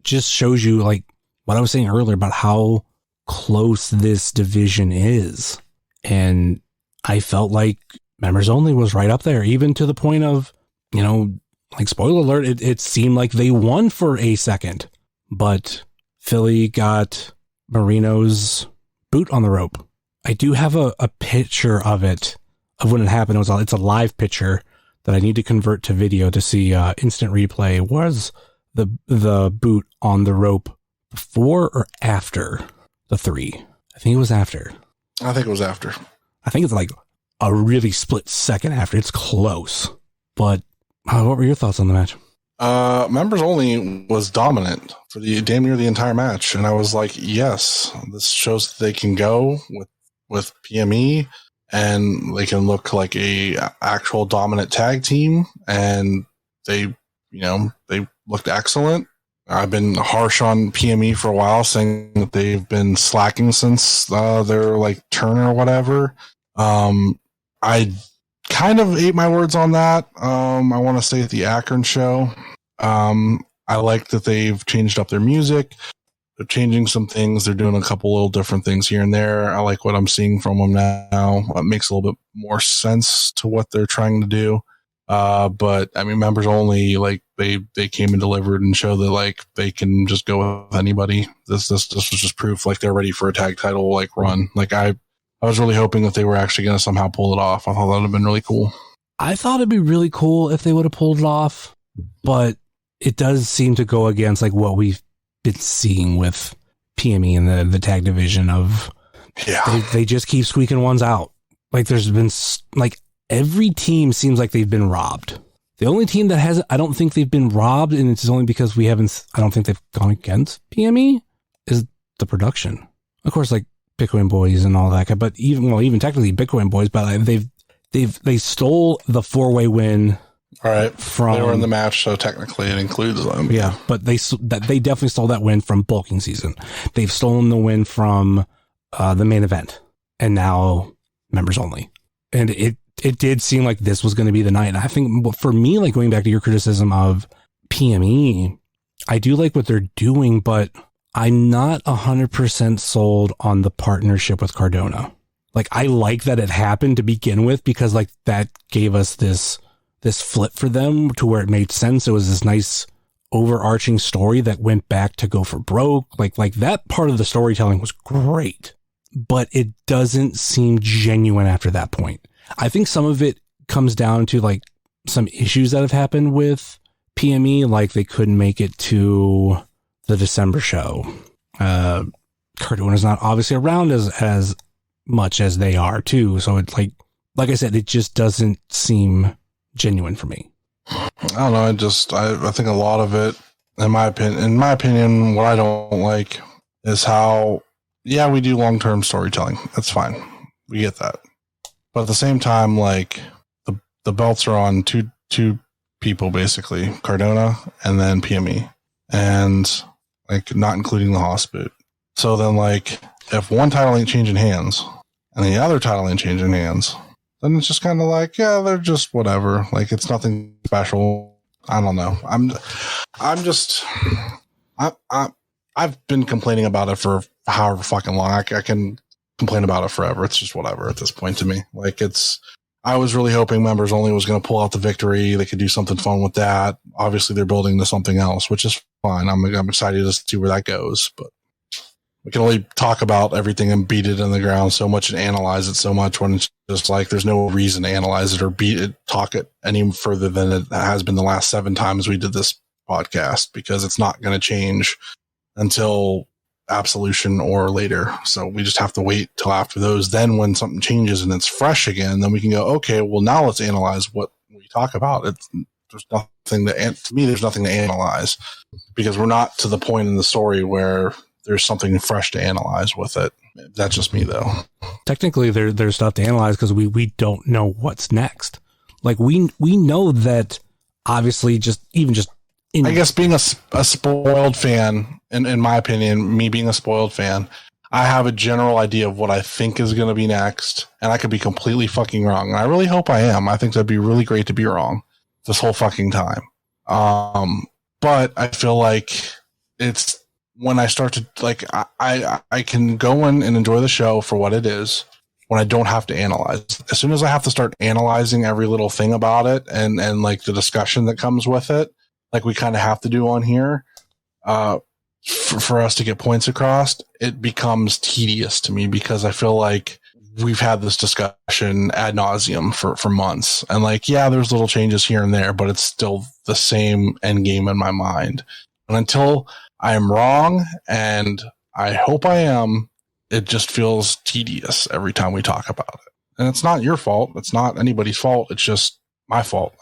Speaker 3: just shows you, like, what I was saying earlier about how close this division is. And I felt like members only was right up there, even to the point of, like, spoiler alert, it seemed like they won for a second, but Philly got Marino's boot on the rope. I do have a picture of it, of when it happened. It's a live picture that I need to convert to video to see instant replay. Was the boot on the rope before or after the 3? I think it was after.
Speaker 4: I think it was after.
Speaker 3: I think it's like a really split second after. It's close, but What were your thoughts on the match?
Speaker 4: Members only was dominant for the damn near the entire match, and I was like, yes, this shows that they can go with PME, and they can look like a actual dominant tag team, and they looked excellent. I've been harsh on PME for a while, saying that they've been slacking since their like turn or whatever. I kind of ate my words on that. I want to say at the Akron show. I like that they've changed up their music. They're changing some things. They're doing a couple little different things here and there. I like what I'm seeing from them now. It makes a little bit more sense to what they're trying to do. But I mean, members only, like they came and delivered and showed that like they can just go with anybody. This was just proof like they're ready for a tag title like run. Like I was really hoping that they were actually going to somehow pull it off. I thought that would have been really cool.
Speaker 3: I thought it'd be really cool if they would have pulled it off, but it does seem to go against like what we've been seeing with PME and the tag division of they just keep squeaking ones out. Like there's been like every team seems like they've been robbed. The only team that hasn't, I don't think they've been robbed, and it's only because I don't think they've gone against PME, is the production. Of course, like Bitcoin Boys and all that, but even technically Bitcoin Boys, but like, they stole the 4-way win.
Speaker 4: All right,
Speaker 3: from
Speaker 4: they were in the match, so technically it includes them.
Speaker 3: Yeah, but they definitely stole that win from Bulking Season. They've stolen the win from the main event, and now members only. And it did seem like this was going to be the night. And I think for me, like going back to your criticism of PME, I do like what they're doing, but I'm not 100% sold on the partnership with Cardona. Like I like that it happened to begin with, because like that gave us this flip for them to where it made sense. It was this nice overarching story that went back to Go for Broke. Like that part of the storytelling was great, but it doesn't seem genuine after that point. I think some of it comes down to like some issues that have happened with PME, like they couldn't make it to the December show. Cardona's not obviously around as much as they are too. So it's like I said, it just doesn't seem genuine for me.
Speaker 4: I don't know. I think a lot of it, in my opinion, what I don't like is how, yeah, we do long-term storytelling. That's fine. We get that. But at the same time, like the belts are on two people, basically Cardona and then PME, and like not including the Hospital. So then like if one title ain't changing hands and the other title ain't changing hands, then it's just kind of like, yeah, they're just whatever. Like it's nothing special. I don't know. I've been complaining about it for however fucking long. I can complain about it forever. It's just whatever at this point to me. Like I was really hoping members only was going to pull out the victory. They could do something fun with that. Obviously they're building to something else, which is fine. I'm excited to see where that goes, but we can only talk about everything and beat it in the ground so much and analyze it so much when it's just like there's no reason to analyze it or talk it any further than it has been the last 7 times we did this podcast, because it's not going to change until Absolution or later. So we just have to wait till after those. Then when something changes and it's fresh again, then we can go, okay, well now let's analyze what we talk about. There's nothing to analyze, because we're not to the point in the story where there's something fresh to analyze with it. That's just me though. Technically
Speaker 3: There's stuff to analyze because we don't know what's next. Like we know that obviously I guess being a spoiled fan, in my opinion, me being a spoiled fan, I have a general idea of what I think is going to be next, and I could be completely fucking wrong. And I really hope I am. I think that'd be really great to be wrong this whole fucking time. But I feel like it's when I start to like, I can go in and enjoy the show for what it is when I don't have to analyze. As soon as I have to start analyzing every little thing about it and like the discussion that comes with it, like we kind of have to do on here, for us to get points across, it becomes tedious to me, because I feel like we've had this discussion ad nauseum for months. And like, yeah, there's little changes here and there, but it's still the same end game in my mind. And until I am wrong, and I hope I am, it just feels tedious every time we talk about it. And it's not your fault. It's not anybody's fault. It's just my fault.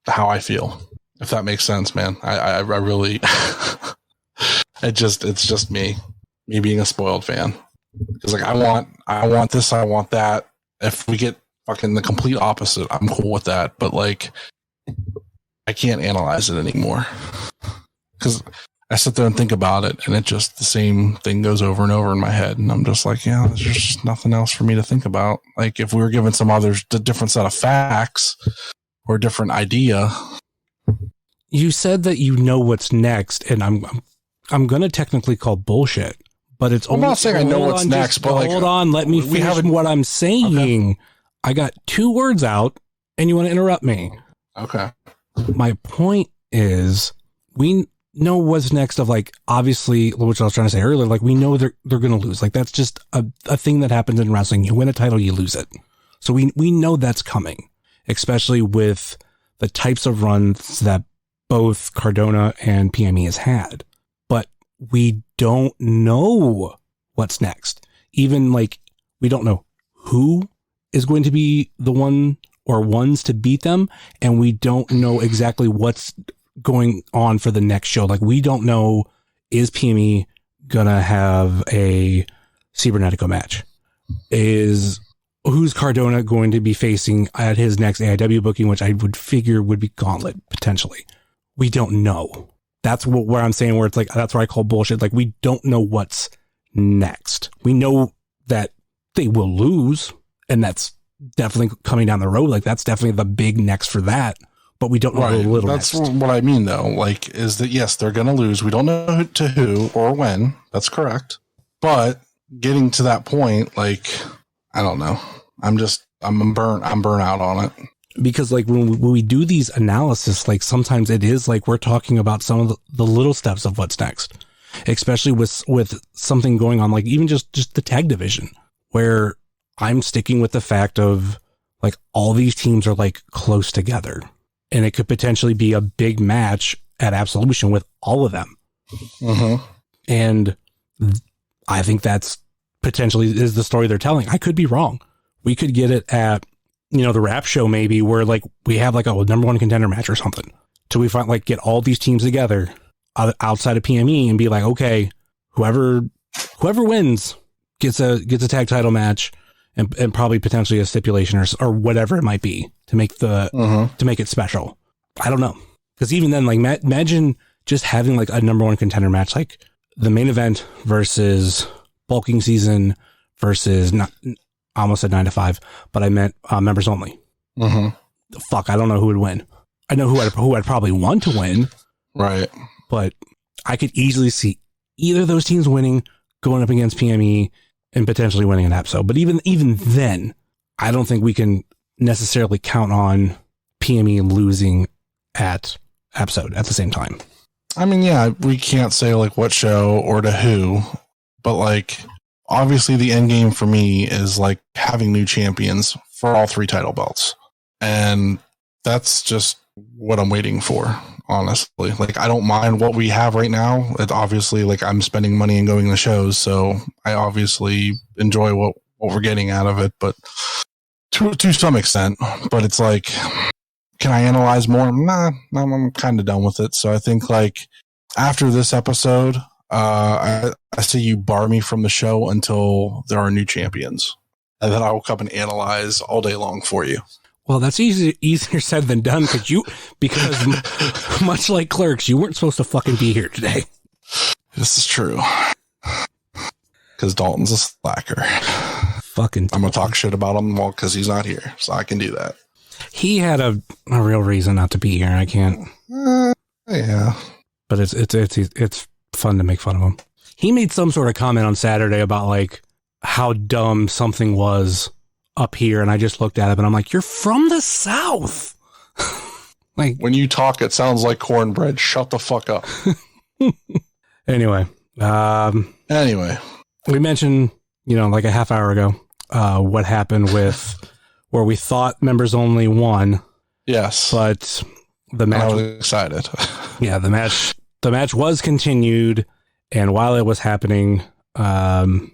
Speaker 4: how I feel, if that makes sense, man. I really, it's just me being a spoiled fan. Because like I want this, I want that. If we get fucking the complete opposite, I'm cool with that. But like, I can't analyze it anymore because I sit there and think about it, and it just the same thing goes over and over in my head, and I'm just like, yeah, there's just nothing else for me to think about. Like if we were given some others, a different set of facts or a different idea.
Speaker 3: You said that you know what's next, and I'm gonna technically call bullshit, but it's.
Speaker 4: I'm not saying I know what's next, but like,
Speaker 3: hold on, let me finish what I'm saying. Okay. I got 2 words out, and you want to interrupt me.
Speaker 4: Okay.
Speaker 3: My point is, we know what's next of like, obviously, which I was trying to say earlier, like we know they're going to lose. Like that's just a thing that happens in wrestling. You win a title, you lose it. So we know that's coming, especially with the types of runs that both Cardona and PME has had. But we don't know what's next. Even like, we don't know who is going to be the one or ones to beat them. And we don't know exactly what's going on for the next show. Like we don't know, is PME gonna have a Cibernetico match? Who's Cardona going to be facing at his next AIW booking, which I would figure would be Gauntlet potentially. We don't know. That's where I'm saying where it's like, that's where I call bullshit. Like we don't know what's next. We know that they will lose, and that's definitely coming down the road. Like that's definitely the big next for that. But we don't know a little.
Speaker 4: That's
Speaker 3: next.
Speaker 4: What I mean, though. Like, is that yes, they're going to lose. We don't know to who or when. That's correct. But getting to that point, like, I don't know. I'm burnt out on it.
Speaker 3: Because like when we do these analysis, like sometimes it is like we're talking about some of the little steps of what's next, especially with something going on, like even just the tag division, where I'm sticking with the fact of like all these teams are like close together. And it could potentially be a big match at Absolution with all of them.
Speaker 4: Mm-hmm. And
Speaker 3: I think that's potentially is the story they're telling. I could be wrong. We could get it at, the rap show maybe where like we have like a number 1 contender match or something. Till we find like get all these teams together outside of PME and be like, okay, whoever wins gets a tag title match. And probably potentially a stipulation or whatever it might be to make to make it special. I don't know. Because even then, like imagine just having like a number 1 contender match, like the main event versus bulking season versus not I almost said 9 to 5, but I meant members only.
Speaker 4: Mm-hmm.
Speaker 3: Fuck, I don't know who would win. I know who I'd probably want to win.
Speaker 4: Right.
Speaker 3: But I could easily see either of those teams winning, going up against PME, and potentially winning an episode. But even then, I don't think we can necessarily count on PME losing at episode at the same time.
Speaker 4: I mean, yeah, we can't say like what show or to who, but like obviously the end game for me is like having new champions for all 3 title belts. And that's just what I'm waiting for, honestly. Like, I don't mind what we have right now. It obviously, like, I'm spending money and going to shows, so I obviously enjoy what we're getting out of it, but to some extent. But it's like, can I analyze more? Nah, I'm kind of done with it. So I think, like, after this episode, I say you bar me from the show until there are new champions, and then I will come and analyze all day long for you.
Speaker 3: Well, that's easier said than done because much like Clerks, you weren't supposed to fucking be here today.
Speaker 4: This is true. Because Dalton's a slacker.
Speaker 3: Fucking.
Speaker 4: I'm going to talk shit about him because he's not here, so I can do that.
Speaker 3: He had a real reason not to be here. I can't.
Speaker 4: Yeah.
Speaker 3: But it's fun to make fun of him. He made some sort of comment on Saturday about like how dumb something was up here, and I just looked at him and I'm like, you're from the South. Like,
Speaker 4: when you talk, it sounds like cornbread. Shut the fuck up.
Speaker 3: Anyway, we mentioned, like a half hour ago, what happened with where we thought members only won.
Speaker 4: Yes,
Speaker 3: but the match.
Speaker 4: I was excited.
Speaker 3: Yeah, the match was continued, and while it was happening, PME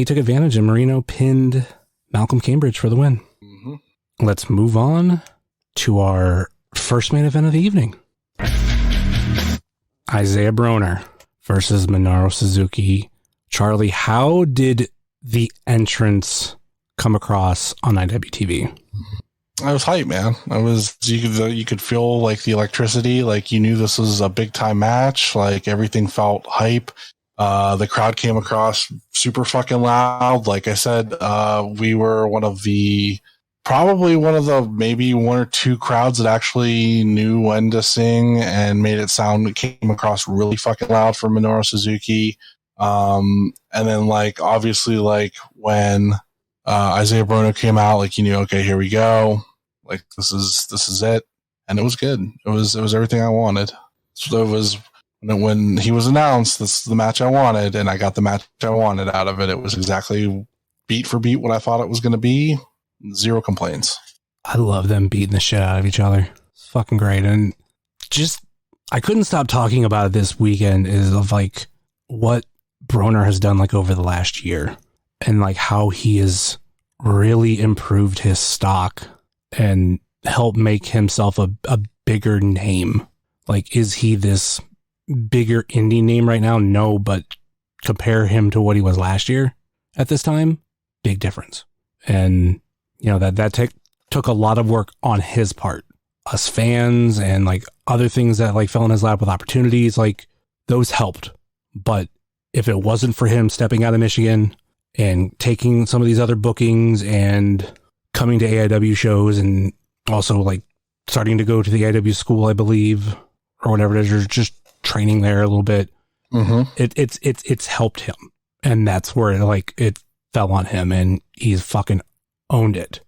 Speaker 3: took advantage and Marino pinned Malcolm Cambridge for the win. Mm-hmm. Let's move on to our first main event of the evening. Isaiah Broner versus Minoru Suzuki. Charlie, how did the entrance come across on IWTV?
Speaker 4: I was hyped, man. You could feel like the electricity, like you knew this was a big time match, like everything felt hype. The crowd came across super fucking loud. Like I said, we were probably one of the maybe one or two crowds that actually knew when to sing and made it sound. It came across really fucking loud for Minoru Suzuki. And then like obviously like when Isaiah Broner came out, like you knew, okay, here we go. Like this is it, and it was good. It was everything I wanted. So it was when he was announced, this is the match I wanted, and I got the match I wanted out of it. It was exactly beat for beat what I thought it was going to be. Zero complaints.
Speaker 3: I love them beating the shit out of each other. It's fucking great. And just, I couldn't stop talking about it this weekend is of like what Broner has done like over the last year and like how he has really improved his stock and helped make himself a bigger name. Like, is he this bigger indie name right now? No, but compare him to what he was last year at this time, big difference. And you know, that took a lot of work on his part. Us fans and like other things that like fell in his lap with opportunities, like those helped. But if it wasn't for him stepping out of Michigan and taking some of these other bookings and coming to AIW shows and also like starting to go to the AIW school, I believe, or whatever it is, or just training there a little bit, it's helped him. And that's where it fell on him and he's fucking owned it.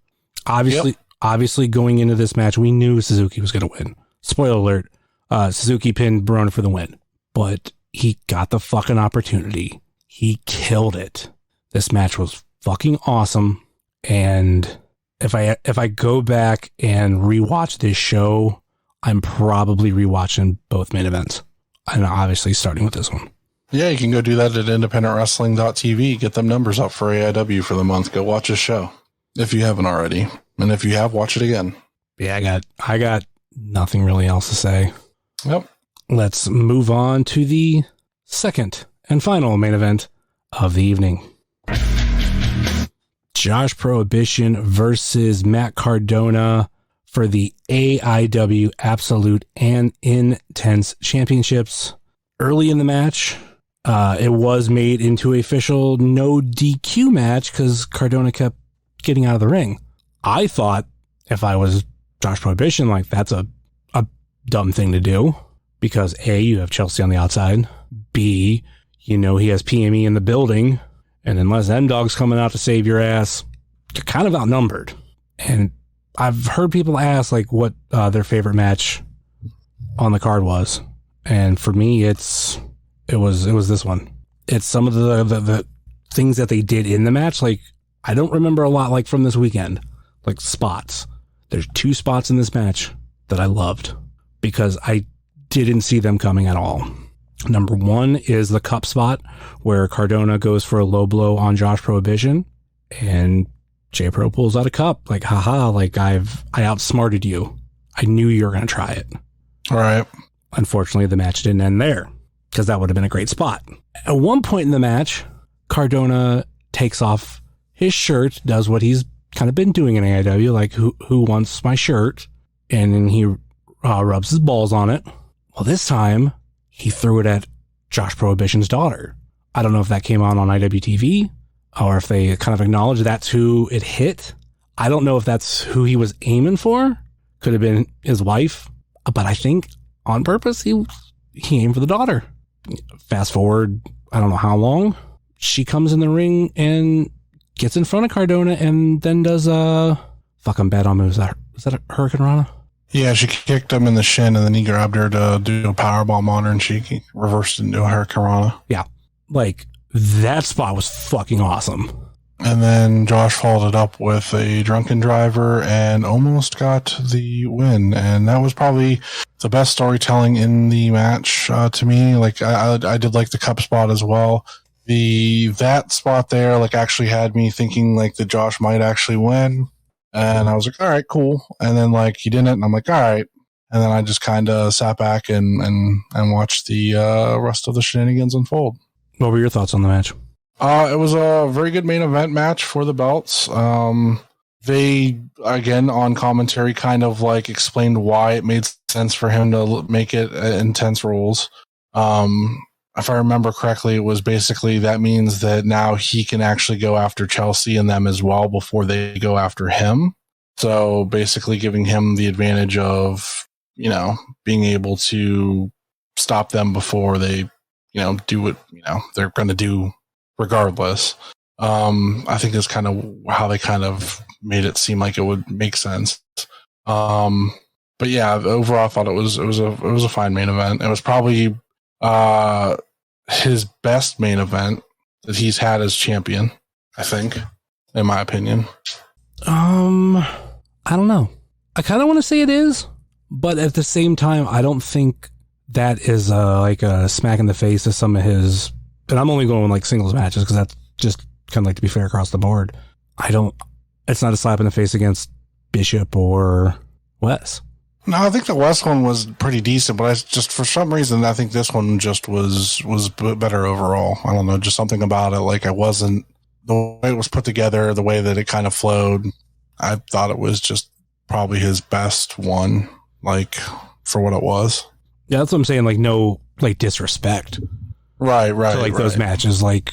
Speaker 3: Obviously going into this match, we knew Suzuki was going to win. Spoiler alert, Suzuki pinned Broner for the win, but he got the fucking opportunity. He killed it. This match was fucking awesome. And if I go back and rewatch this show, I'm probably rewatching both main events. And obviously starting with this one.
Speaker 4: Yeah, you can go do that at independentwrestling.tv. Get them numbers up for AIW for the month. Go watch this show if you haven't already. And if you have, watch it again.
Speaker 3: Yeah, I got nothing really else to say.
Speaker 4: Yep.
Speaker 3: Let's move on to the second and final main event of the evening. Josh Prohibition versus Matt Cardona for the AIW Absolute and Intense Championships. Early in the match, it was made into an official no DQ match because Cardona kept getting out of the ring. I thought if I was Josh Prohibition, like that's a dumb thing to do because A, you have Chelsea on the outside. B, you know he has PME in the building. And unless M-Dog's coming out to save your ass, you're kind of outnumbered. And I've heard people ask like what their favorite match on the card was. And for me, it was this one. It's some of the things that they did in the match. Like, I don't remember a lot like from this weekend, like spots. There's 2 spots in this match that I loved because I didn't see them coming at all. Number 1 is the cup spot where Cardona goes for a low blow on Josh Prohibition and J Pro pulls out a cup. Like, haha, like I outsmarted you. I knew you were going to try it.
Speaker 4: All right.
Speaker 3: Unfortunately, the match didn't end there because that would have been a great spot. At one point in the match, Cardona takes off his shirt, does what he's kind of been doing in AIW, like who wants my shirt? And then he rubs his balls on it. Well, this time he threw it at Josh Prohibition's daughter. I don't know if that came on IWTV or if they kind of acknowledged that's who it hit. I don't know if that's who he was aiming for. Could have been his wife, but I think on purpose he aimed for the daughter. Fast forward, I don't know how long, she comes in the ring and gets in front of Cardona and then does a fucking bad on moves. Was that a Hurricane Rana?
Speaker 4: Yeah, she kicked him in the shin and then he grabbed her to do a powerbomb on her and she reversed into a Hurricane Rana.
Speaker 3: Yeah, like that spot was fucking awesome.
Speaker 4: And then Josh followed it up with a drunken driver and almost got the win. And that was probably the best storytelling in the match to me. Like I did like the cup spot as well. That spot there like actually had me thinking like that Josh might actually win. And I was like, all right, cool. And then like he didn't. And I'm like, all right, And then I just kind of sat back and watched the rest of the shenanigans unfold.
Speaker 3: What were your thoughts on the match?
Speaker 4: It was a very good main event match for the belts. They, again, on commentary, kind of like explained why it made sense for him to make it intense rules. If I remember correctly, it was basically that means that now he can actually go after Chelsea and them as well before they go after him. So basically giving him the advantage of, being able to stop them before they, do what, they're going to do regardless. I think that's kind of how they kind of made it seem like it would make sense. But yeah, overall, I thought it was a fine main event. It was probably his best main event that he's had as champion, I think, in my opinion.
Speaker 3: I don't know. I kind of want to say it is, but at the same time, I don't think that is like a smack in the face of some of his. And I'm only going like singles matches because that's just kind of like to be fair across the board. It's not a slap in the face against Bishop or Wes.
Speaker 4: No, I think the West one was pretty decent, but I just, for some reason, I think this one just was better overall. I don't know, just something about it. Like, the way it was put together, the way that it kind of flowed, I thought it was just probably his best one, like, for what it was.
Speaker 3: Yeah, that's what I'm saying. Like, no, like, disrespect.
Speaker 4: Right.
Speaker 3: So, like, those matches, like,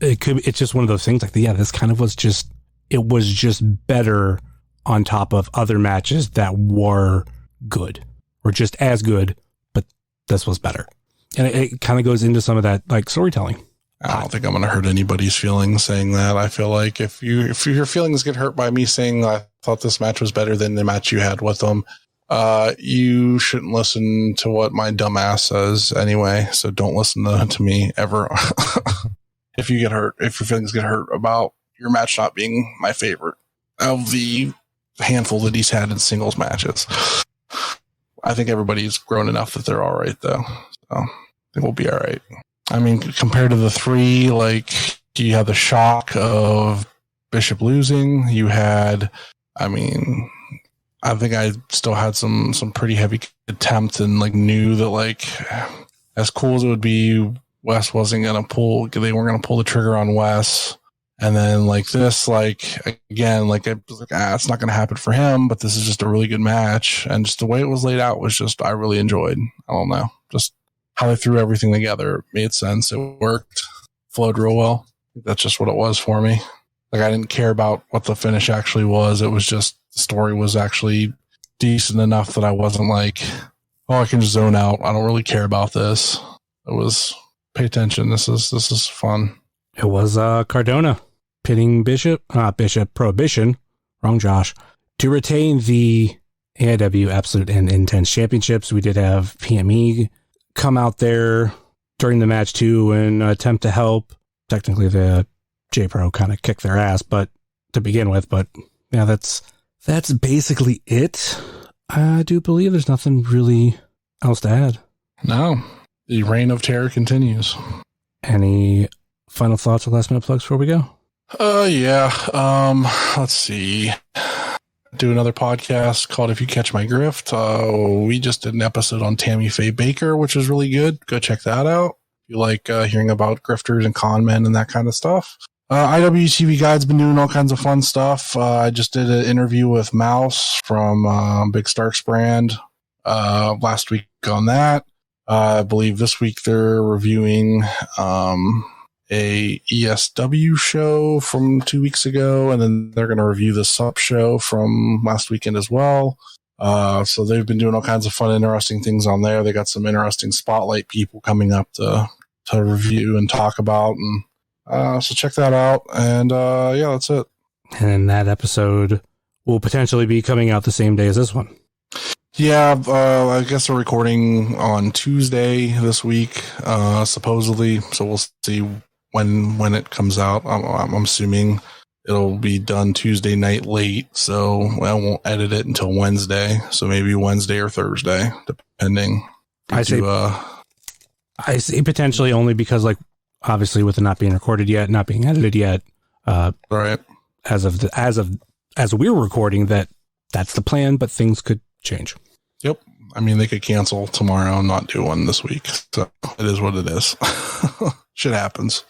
Speaker 3: it's just one of those things. Like, this kind of was just, it was just better on top of other matches that were good or just as good, but this was better. And it kind of goes into some of that like storytelling.
Speaker 4: I don't think I'm going to hurt anybody's feelings saying that. I feel like if your feelings get hurt by me saying I thought this match was better than the match you had with them, you shouldn't listen to what my dumbass says anyway. So don't listen to me ever. If you get hurt, if your feelings get hurt about your match not being my favorite of the handful that he's had in singles matches. I think everybody's grown enough that they're all right, though. So I think we'll be all right. I mean, compared to the three, like, you had the shock of Bishop losing. You had, I think I still had some pretty heavy attempts and, like, knew that, like, as cool as it would be, Wes wasn't going to they weren't going to pull the trigger on Wes. And then like this, like, again, like, it was like, it's not going to happen for him, but this is just a really good match. And just the way it was laid out was just, I really enjoyed. I don't know, just how they threw everything together. It made sense. It worked, flowed real well. That's just what it was for me. Like, I didn't care about what the finish actually was. It was just, the story was actually decent enough that I wasn't like, oh, I can just zone out. I don't really care about this. It was, pay attention. This is fun.
Speaker 3: It was Cardona pitting Prohibition, wrong Josh, to retain the AIW Absolute and Intense Championships. We did have PME come out there during the match too and attempt to help. Technically, the J-Pro kind of kicked their ass, but to begin with. But yeah, that's basically it. I do believe there's nothing really else to add.
Speaker 4: No, the reign of terror continues.
Speaker 3: Any final thoughts or last minute plugs before we go?
Speaker 4: Yeah. Let's see. Do another podcast called If You Catch My Grift. We just did an episode on Tammy Faye Baker, which is really good. Go check that out. If you like hearing about grifters and con men and that kind of stuff. IWTV Guide's been doing all kinds of fun stuff. I just did an interview with Mouse from Big Starks brand last week on that. I believe this week they're reviewing a ESW show from 2 weeks ago, and then they're going to review the SUP show from last weekend as well. So they've been doing all kinds of fun, interesting things on there. They got some interesting spotlight people coming up to review and talk about, and so check that out. And yeah, that's it.
Speaker 3: And that episode will potentially be coming out the same day as this one.
Speaker 4: Yeah, I guess we're recording on Tuesday this week, supposedly. So we'll see when it comes out. I'm assuming it'll be done Tuesday night late, so I won't edit it until Wednesday. So maybe Wednesday or Thursday, depending.
Speaker 3: I say potentially only because, like, obviously with it not being recorded yet, not being edited yet.
Speaker 4: Right.
Speaker 3: As we're recording, that's the plan, but things could change.
Speaker 4: Yep. I mean, they could cancel tomorrow and not do one this week. So it is what it is. Shit happens.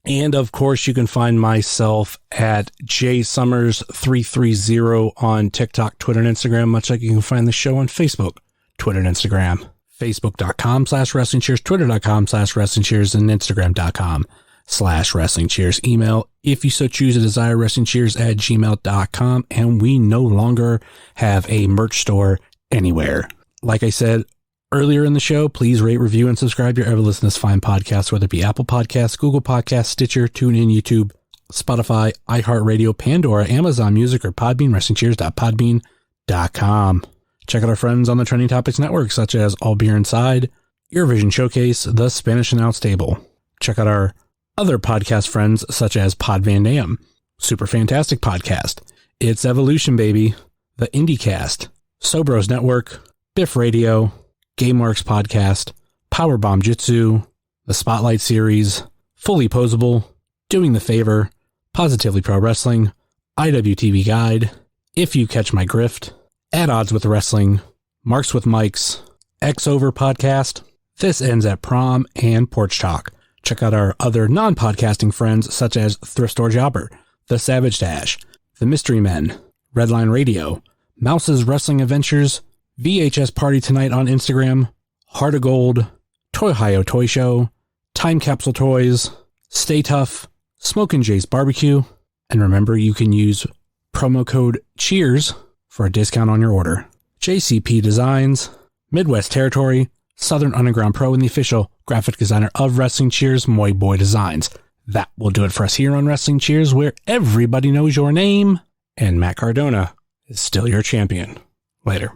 Speaker 3: And of course, you can find myself at jsummers330 on TikTok, Twitter, and Instagram, much like you can find the show on Facebook, Twitter, and Instagram. Facebook.com/Wrestling Cheers, Twitter.com/Wrestling Cheers, and Instagram.com/Wrestling Cheers. Email, if you so choose to desire, WrestlingCheers@gmail.com. And we no longer have a merch store anywhere. Like I said earlier in the show, please rate, review, and subscribe your ever listen to this fine podcast, whether it be Apple Podcasts, Google Podcasts, Stitcher, TuneIn, YouTube, Spotify, iHeartRadio, Pandora, Amazon Music, or Podbean, WrestlingCheers.podbean.com. Check out our friends on the Trending Topics Network, such as All Beer Inside, Eurovision Showcase, The Spanish Announce Table. Check out our other podcast friends, such as Pod Van Dam, Super Fantastic Podcast, It's Evolution Baby, The IndieCast, Sobros Network, Biff Radio, Game Marks Podcast, Powerbomb Jitsu, The Spotlight Series, Fully Posable, Doing the Favor, Positively Pro Wrestling, IWTV Guide, If You Catch My Grift, At Odds with Wrestling, Marks with Mikes, X Over Podcast, This Ends at Prom, and Porch Talk. Check out our other non-podcasting friends such as Thrift Store Jobber, The Savage Dash, The Mystery Men, Redline Radio, Mouse's Wrestling Adventures, VHS Party Tonight on Instagram, Heart of Gold, Toy Toy Show, Time Capsule Toys, Stay Tough, Smokin' Jay's Barbecue, and remember you can use promo code CHEERS for a discount on your order. JCP Designs, Midwest Territory, Southern Underground Pro, and the official graphic designer of Wrestling Cheers, Moy Boy Designs. That will do it for us here on Wrestling Cheers, where everybody knows your name, and Matt Cardona is still your champion. Later.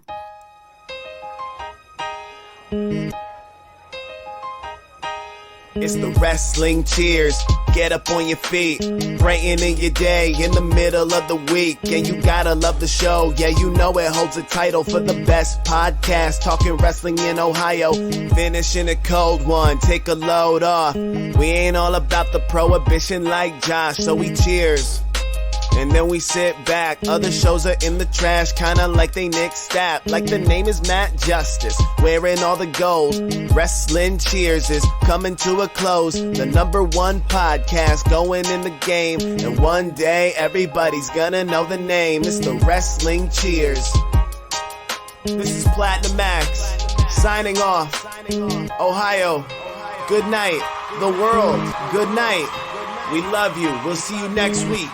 Speaker 5: It's the Wrestling Cheers. Get up on your feet, brightening your day in the middle of the week. And you gotta love the show. Yeah, you know it holds a title for the best podcast talking wrestling in Ohio. Finishing a cold one, take a load off. We ain't all about the prohibition like Josh, so we cheers. And then we sit back. Other shows are in the trash, kinda like they Nick Stapp. Like the name is Matt Justice, wearing all the gold. Wrestling Cheers is coming to a close. The #1 podcast going in the game. And one day everybody's gonna know the name. It's the Wrestling Cheers. This is Platinum Max, signing off. Ohio, good night. The world, good night. We love you. We'll see you next week.